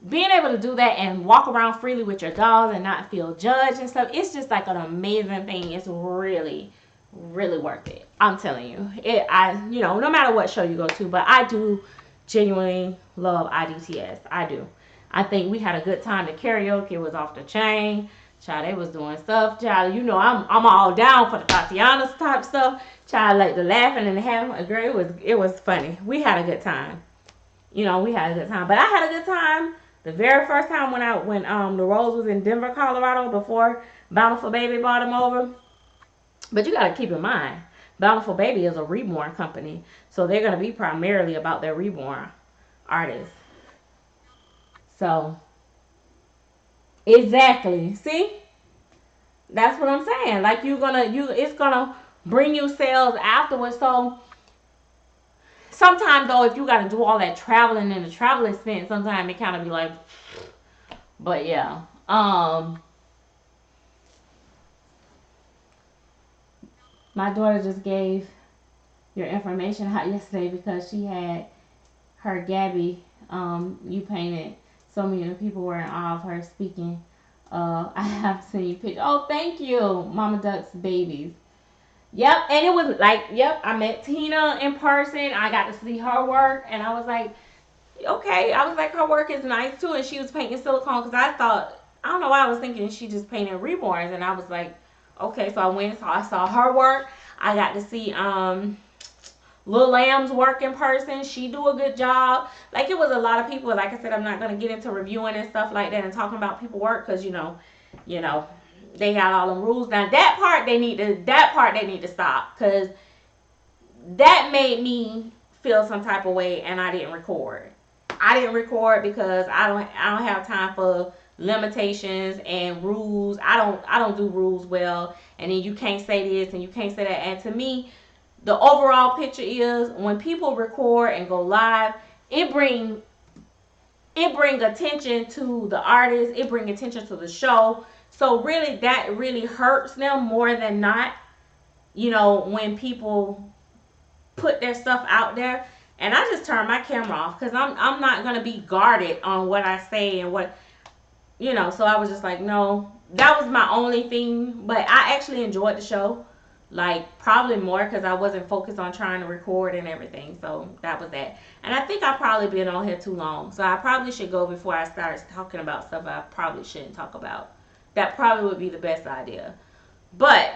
being able to do that and walk around freely with your dolls and not feel judged and stuff, it's just like an amazing thing. It's really, really worth it. I'm telling you. No matter what show you go to, but I do genuinely love IDTS. I do. I think we had a good time. The karaoke was off the chain. Child, they was doing stuff. Child, I'm all down for the Tatiana type stuff. Child, like the laughing and the having. Girl, it was funny. We had a good time. We had a good time. But I had a good time the very first time when the Rose was in Denver, Colorado, before Bountiful Baby brought him over. But you got to keep in mind, Bountiful Baby is a reborn company, so they're gonna be primarily about their reborn artists. So exactly, see, that's what I'm saying. Like it's gonna bring you sales afterwards. So sometimes though, if you got to do all that traveling and the travel expense, sometimes it kind of be like, but yeah. My daughter just gave your information out yesterday because she had her Gabby. You painted so many of the people were in awe of her speaking. I have seen you picture. Oh, thank you, Mama Duck's babies. Yep, and it was like, yep, I met Tina in person. I got to see her work, and I was like, okay. I was like, her work is nice too, and she was painting silicone because I don't know why I was thinking she just painted reborns, and I was like, okay. So I went and I saw her work. I got to see Lil Lamb's work in person. She do a good job. Like it was a lot of people. Like I said, I'm not gonna get into reviewing and stuff like that and talking about people work because you know, they got all the rules. Now that part they need to stop because that made me feel some type of way, and I didn't record. I didn't record because I don't have time for limitations and rules. I don't do rules well, and then you can't say this and you can't say that. And to me, the overall picture is when people record and go live, it bring attention to the artist, it bring attention to the show. So really that really hurts them more than not, when people put their stuff out there. And I just turn my camera off because I'm not gonna be guarded on what I say and what so I was just like, no, that was my only thing. But I actually enjoyed the show, like probably more because I wasn't focused on trying to record and everything. So that was that. And I think I probably been on here too long, so I probably should go before I start talking about stuff I probably shouldn't talk about. That probably would be the best idea. But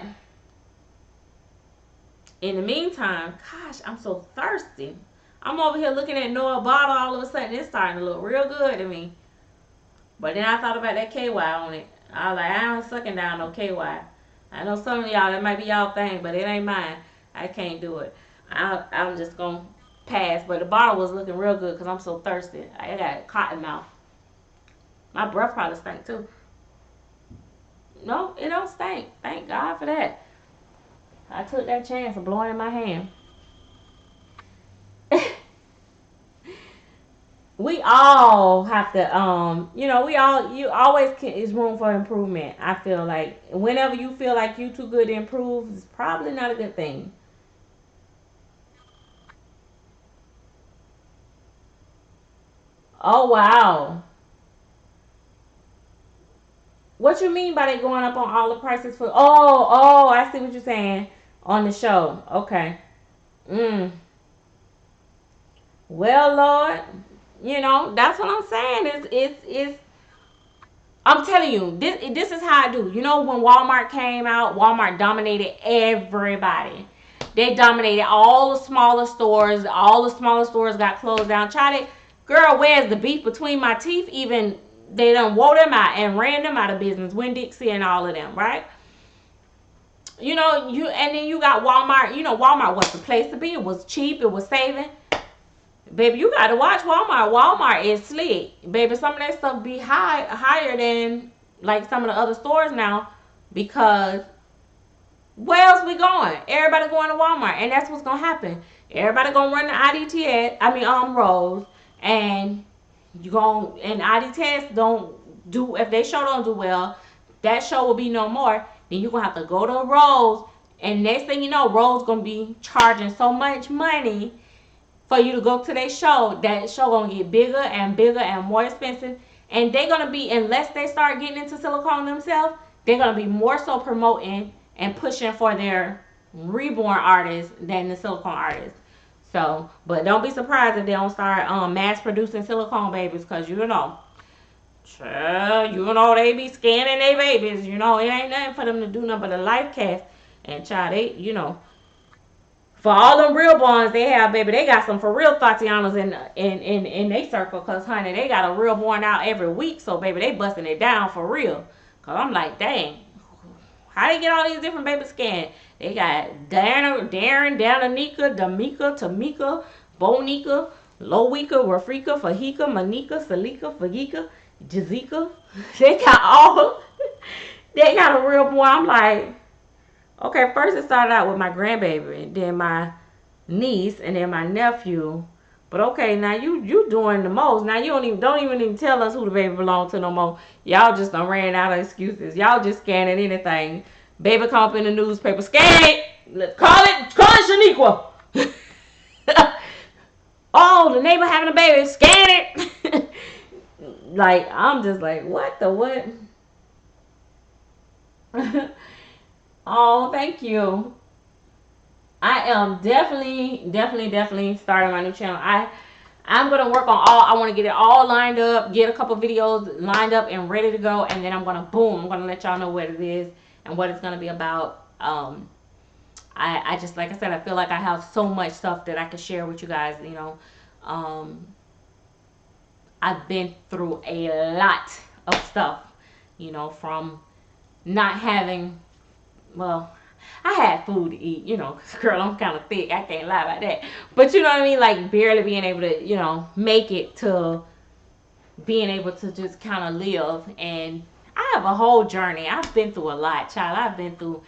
in the meantime, gosh, I'm so thirsty. I'm over here looking at Noah bottle. All of a sudden, it's starting to look real good to me. But then I thought about that KY on it. I was like, I ain't sucking down no KY. I know some of y'all, that might be y'all thing, but it ain't mine. I can't do it. I'm just going to pass. But the bottle was looking real good because I'm so thirsty. I got cotton mouth. My breath probably stank too. No, it don't stink. Thank God for that. I took that chance of blowing in my hand. We all have to you always is room for improvement. I feel like whenever you feel like you too good to improve, it's probably not a good thing. Oh wow. What you mean by they going up on all the prices for I see what you're saying on the show. Okay. Mm. Well, Lord, that's what I'm saying. It's I'm telling you, this is how I do. You know, when Walmart came out, Walmart dominated everybody. They dominated all the smaller stores. All the smaller stores got closed down. Tried it. Girl, where's the beef between my teeth? Even they done wore them out and ran them out of business. Winn-Dixie and all of them, right? You know, and then you got Walmart. You know, Walmart was the place to be. It was cheap. It was saving. Baby, you gotta watch Walmart. Walmart is slick. Baby, some of that stuff be higher than like some of the other stores now, because where else we going? Everybody going to Walmart, and that's what's gonna happen. Everybody gonna run the IDTS, rows, and IDTS don't do, if they show don't do well, that show will be no more. Then you're gonna have to go to Rose, and next thing you know, Rose gonna be charging so much money for you to go to their show. That show gonna get bigger and bigger and more expensive, and they're gonna be, unless they start getting into silicone themselves, they're gonna be more so promoting and pushing for their reborn artists than the silicone artists. So, but don't be surprised if they don't start mass producing silicone babies, because you know they be scanning their babies. You know, it ain't nothing for them to do nothing but a life cast. And child, they, you know, for all them real borns they have, baby, they got some for real Tatianas in their circle, because honey, they got a real born out every week. So baby, they busting it down for real. Cause I'm like, dang, how they get all these different baby scans? They got Darren, Dananika, Damika, Tamika, Bonika, Lowika, Rafrika, Fahika, Manika, Salika, Fagika, Jazika. They got all. They got a real boy. I'm like, okay, first it started out with my grandbaby, and then my niece, and then my nephew. But okay, now you doing the most. Now you don't even tell us who the baby belongs to no more. Y'all just done ran out of excuses. Y'all just scanning anything. Baby come up in the newspaper, scan it. Let's call it Shaniqua. Oh, the neighbor having a baby, scan it. Like, I'm just like, what the what? Oh, thank you. I am definitely starting my new channel. I'm gonna work on all. I want to get it all lined up, get a couple videos lined up and ready to go, and then I'm gonna I'm gonna let y'all know what it is and what it's gonna be about. I just, like I said, I feel like I have so much stuff that I can share with you guys. You know, I've been through a lot of stuff. You know, from not having, well, I had food to eat, you know, 'cause girl, I'm kind of thick. I can't lie about that. But you know what I mean? Like, barely being able to, you know, make it to being able to just kind of live. And I have a whole journey. I've been through a lot, child. I've been through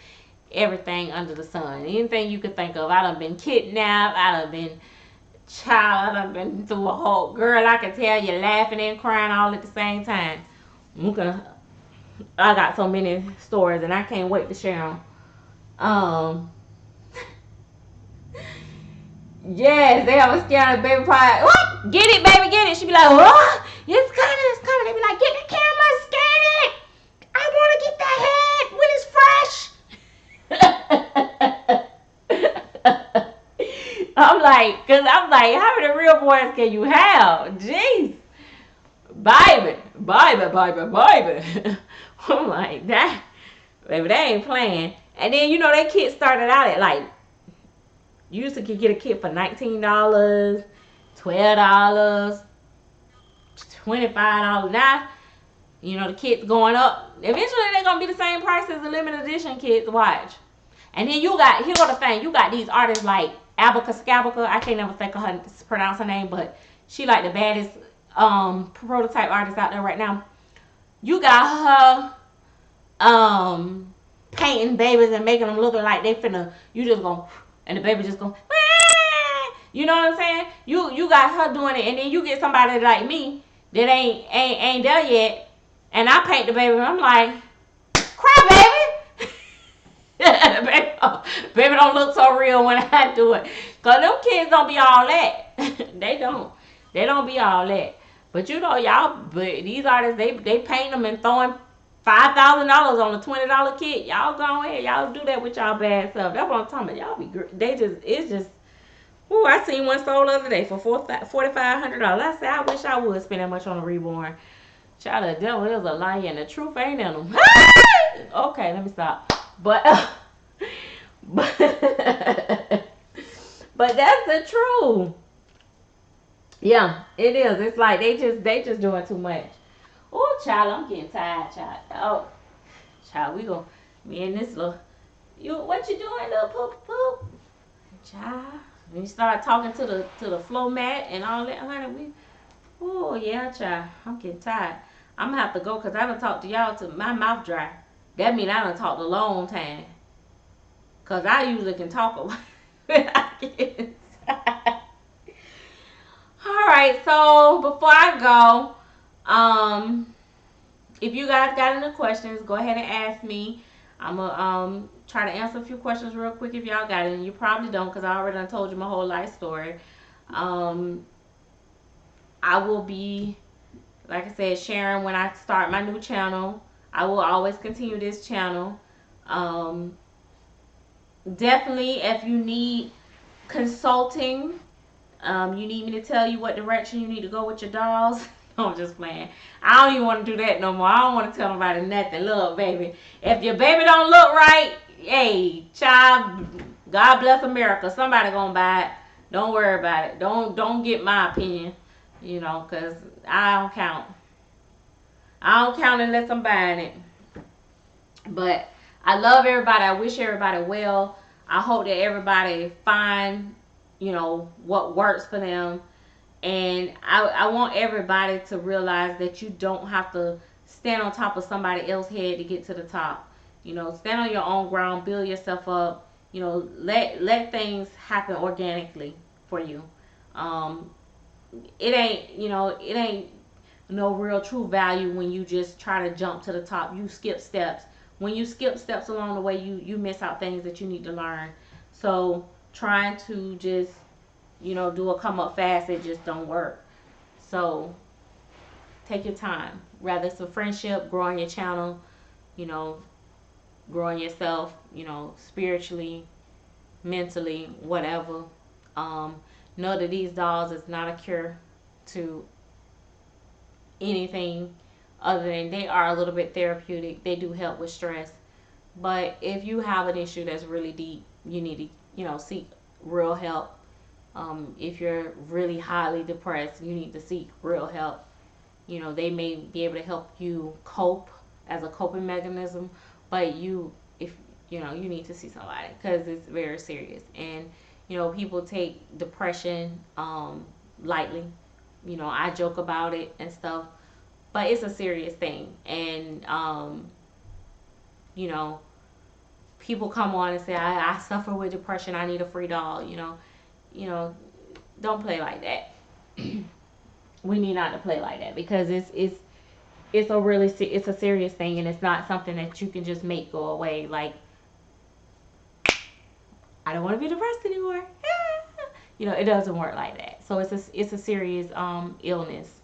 everything under the sun. Anything you could think of. I done been kidnapped. I done been, child, I done been through a whole, girl, I can tell you laughing and crying all at the same time. I got so many stories, and I can't wait to share them. Yes, they have a scared baby pride. What? Get it, baby, get it. She be like, what? It's coming. They be like, get the camera, scan it. I want to get that head when it's fresh. I'm like, how many real boys can you have? Jeez. Baby. I'm like, that, baby, they ain't playing. And then, you know, that kit started out at like, you used to get a kit for $19, $12, $25. Now, you know, the kit's going up. Eventually, they're going to be the same price as the limited edition kits. Watch. And then you got, here's the thing, you got these artists like Abaca Scabaca. I can't never think of her, pronounce her name, but she like the baddest prototype artist out there right now. You got her painting babies and making them look like they finna, you just go, and the baby just go, you know what I'm saying? You got her doing it, and then you get somebody like me that ain't there yet, and I paint the baby, and I'm like, cry baby. baby don't look so real when I do it, cause them kids don't be all that. They don't be all that. But you know, but these artists, they paint them and throwing $5,000 on a $20 kit. Y'all go ahead, y'all do that with y'all bad stuff. That's what I'm talking about. Y'all be great. It's just. Ooh, I seen one sold the other day for $4,500. I said, I wish I would spend that much on a reborn. Child, the devil is a liar and the truth ain't in them. Okay, let me stop. But, but, but that's the truth. Yeah, it is. It's like they just doing too much. Oh, child, I'm getting tired, child. Oh, child, we go. Me and this little. What you doing, little poop poop? Child, we start talking to the floor mat and all that, honey. Oh yeah, child, I'm getting tired. I'm gonna have to go because I done talked to y'all to my mouth dry. That means I done talked a long time. Cause I usually can talk a while when I get tired. All right, so before I go, if you guys got any questions, go ahead and ask me. I'm gonna try to answer a few questions real quick if y'all got it. And you probably don't because I already done told you my whole life story. I will be, like I said, sharing when I start my new channel. I will always continue this channel. Definitely, if you need consulting, you need me to tell you what direction you need to go with your dolls. No, I'm just playing. I don't even want to do that no more. I don't want to tell nobody nothing. Look, baby, if your baby don't look right, hey, child, God bless America. Somebody gonna buy it. Don't worry about it. Don't get my opinion, cause I don't count. I don't count unless I'm buying it. But I love everybody. I wish everybody well. I hope that everybody find, what works for them. And I want everybody to realize that you don't have to stand on top of somebody else's head to get to the top. Stand on your own ground, build yourself up. Let things happen organically for you. It ain't no real true value when you just try to jump to the top. You skip steps. When you skip steps along the way, you miss out things that you need to learn. So trying to just do a come up fast, it just don't work. So take your time. Rather it's a friendship, growing your channel, growing yourself, spiritually, mentally, whatever. Know that these dolls is not a cure to anything other than they are a little bit therapeutic. They do help with stress. But if you have an issue that's really deep, you need to, seek real help. If you're really highly depressed, you need to seek real help. They may be able to help you cope as a coping mechanism, but if you need to see somebody because it's very serious. And people take depression lightly. I joke about it and stuff, but it's a serious thing. And people come on and say, I suffer with depression. I need a free doll. Don't play like that. We need not to play like that because it's a serious thing and it's not something that you can just make go away. Like, I don't want to be depressed anymore. It doesn't work like that. So it's a serious illness.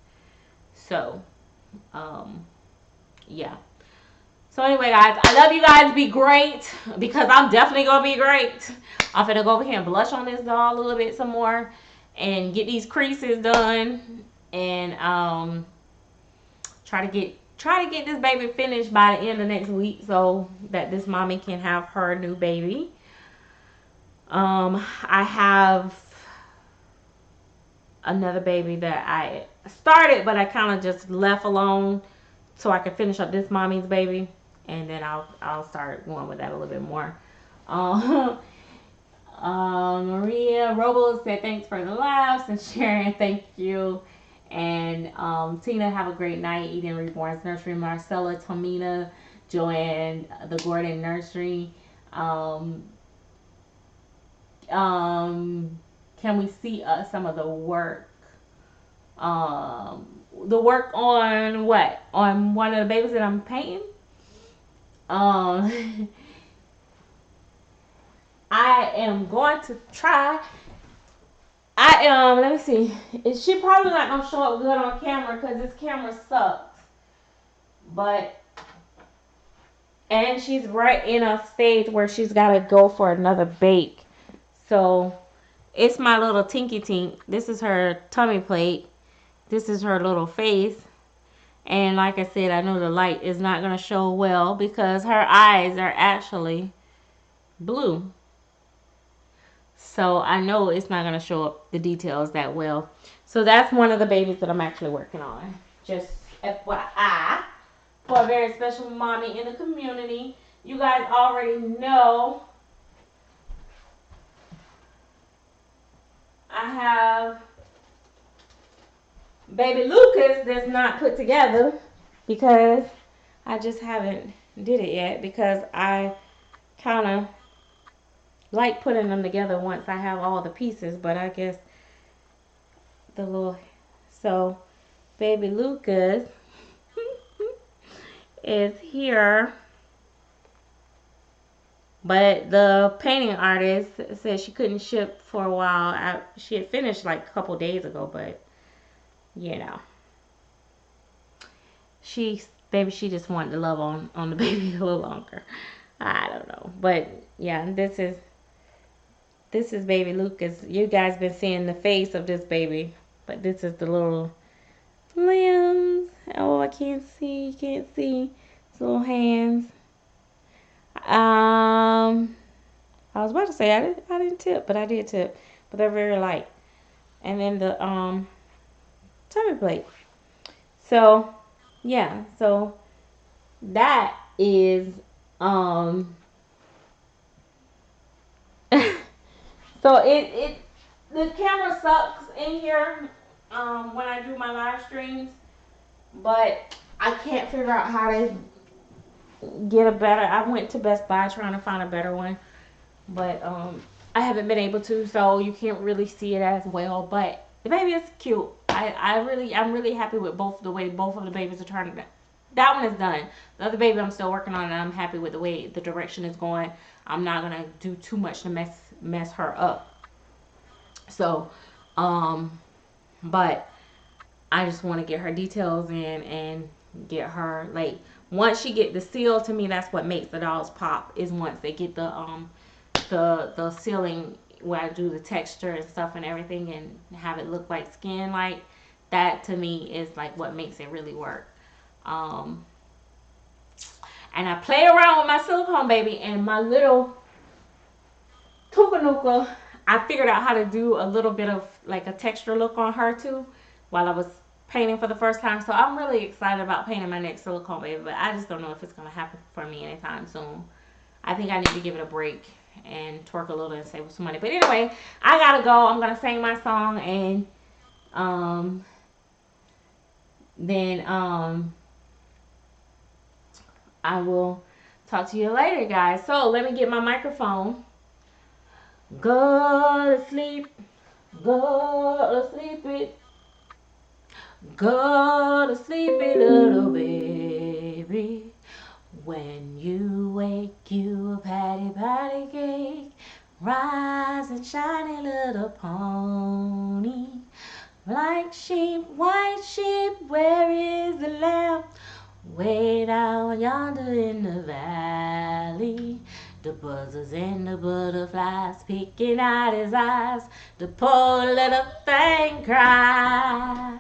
So yeah. So anyway, guys, I love you guys. Be great because I'm definitely gonna be great. I'm gonna go over here and blush on this doll a little bit some more and get these creases done and try to get this baby finished by the end of next week so that this mommy can have her new baby. I have another baby that I started but I kind of just left alone so I can finish up this mommy's baby, and then I'll start going with that a little bit more. Maria Robles said thanks for the laughs, and Sharon, thank you. And Tina, have a great night. Eden Reborn's Nursery. Marcella, Tomina, Joanne, the Gordon Nursery. Can we see some of the work? The work on what? On one of the babies that I'm painting? I am going to try. Let me see. She probably not gonna show up good on camera because this camera sucks. And she's right in a stage where she's gotta go for another bake. So it's my little Tinky Tink. This is her tummy plate. This is her little face. And like I said, I know the light is not going to show well because her eyes are actually blue. So I know it's not going to show up the details that well. So that's one of the babies that I'm actually working on. Just FYI. For a very special mommy in the community. You guys already know I have baby Lucas that's not put together because I just haven't did it yet because I kind of like putting them together once I have all the pieces, but I guess the little so baby Lucas is here, but the painting artist said she couldn't ship for a while. She had finished like a couple days ago, but you know, she just wanted to love on the baby a little longer. I don't know, but yeah, this is baby Lucas. You guys been seeing the face of this baby, but this is the little limbs. Oh, I can't see. You can't see his little hands. I was about to say I didn't tip, but I did tip. But they're very light. And then the tummy plate. So yeah, so that is so it the camera sucks in here when I do my live streams, but I can't figure out how to get a better. I went to Best Buy trying to find a better one, but I haven't been able to, so you can't really see it as well. But the baby is cute. I'm really happy with the way both of the babies are turning. That one is done. The other baby I'm still working on, and I'm happy with the way the direction is going. I'm not gonna do too much to mess her up. So, but I just want to get her details in and get her like once she get the seal. To me, that's what makes the dolls pop. Is once they get the sealing where I do the texture and stuff and everything and have it look like skin. Like that to me is like what makes it really work. Um, and I play around with my silicone baby and my little Tukanuka. I figured out how to do a little bit of like a texture look on her too while I was painting for the first time. So I'm really excited about painting my next silicone baby, but I just don't know if it's going to happen for me anytime soon. I think I need to give it a break and twerk a little and save some money. But anyway, I gotta go. I'm gonna sing my song and then I will talk to you later, guys. So let me get my microphone. Go to sleep. Go to sleep it. Go to sleep it, little baby. When you wake, you a patty cake. Rise and shiny little pony. Black sheep, white sheep, where is the lamb? Way down yonder in the valley. The buzzers and the butterflies picking out his eyes. The poor little thing cry.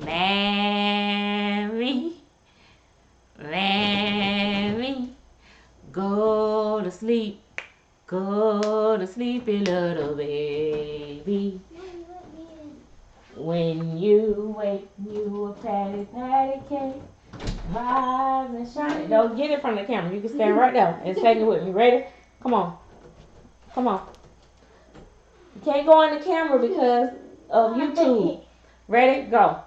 Mammy, Mammy, go to sleep. Go to sleepy little baby. When you wake, you a patty cake. Rise and shine. Don't get it from the camera. You can stand right there and take it with me. Ready? Come on. Come on. You can't go on the camera because of YouTube. Ready? Go.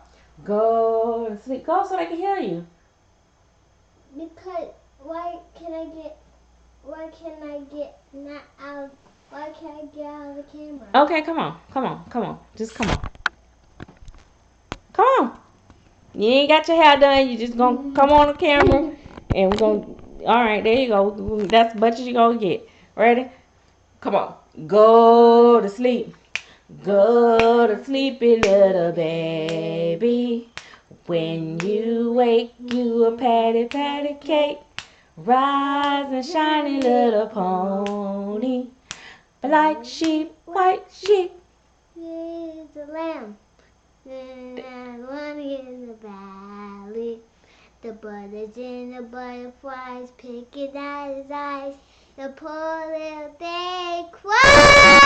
Go to sleep. Go so they can hear you. Because why can I get not out? Why can't I get out of the camera? Okay, come on. Come on. Come on. Just come on. Come on. You ain't got your hair done. You just gonna come on the camera and we're gonna. All right, there you go. That's as much as you gonna get. Ready? Come on. Go to sleep. Go to sleepy little baby. When you wake, you a patty cake. Rise and shiny little pony. Black sheep, white sheep. Here's the lamb. And one in the valley. The butter's in the butterflies, picking at his eyes. The poor little thing cries.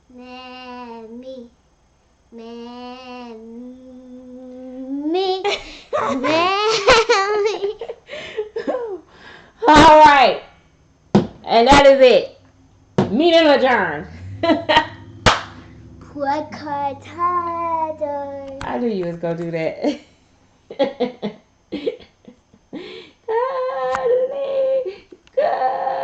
Mammy, mammy, mammy. All right. And that is it. Meeting adjourned. What kind of I knew you was going to do that. Cuddly, cuddly.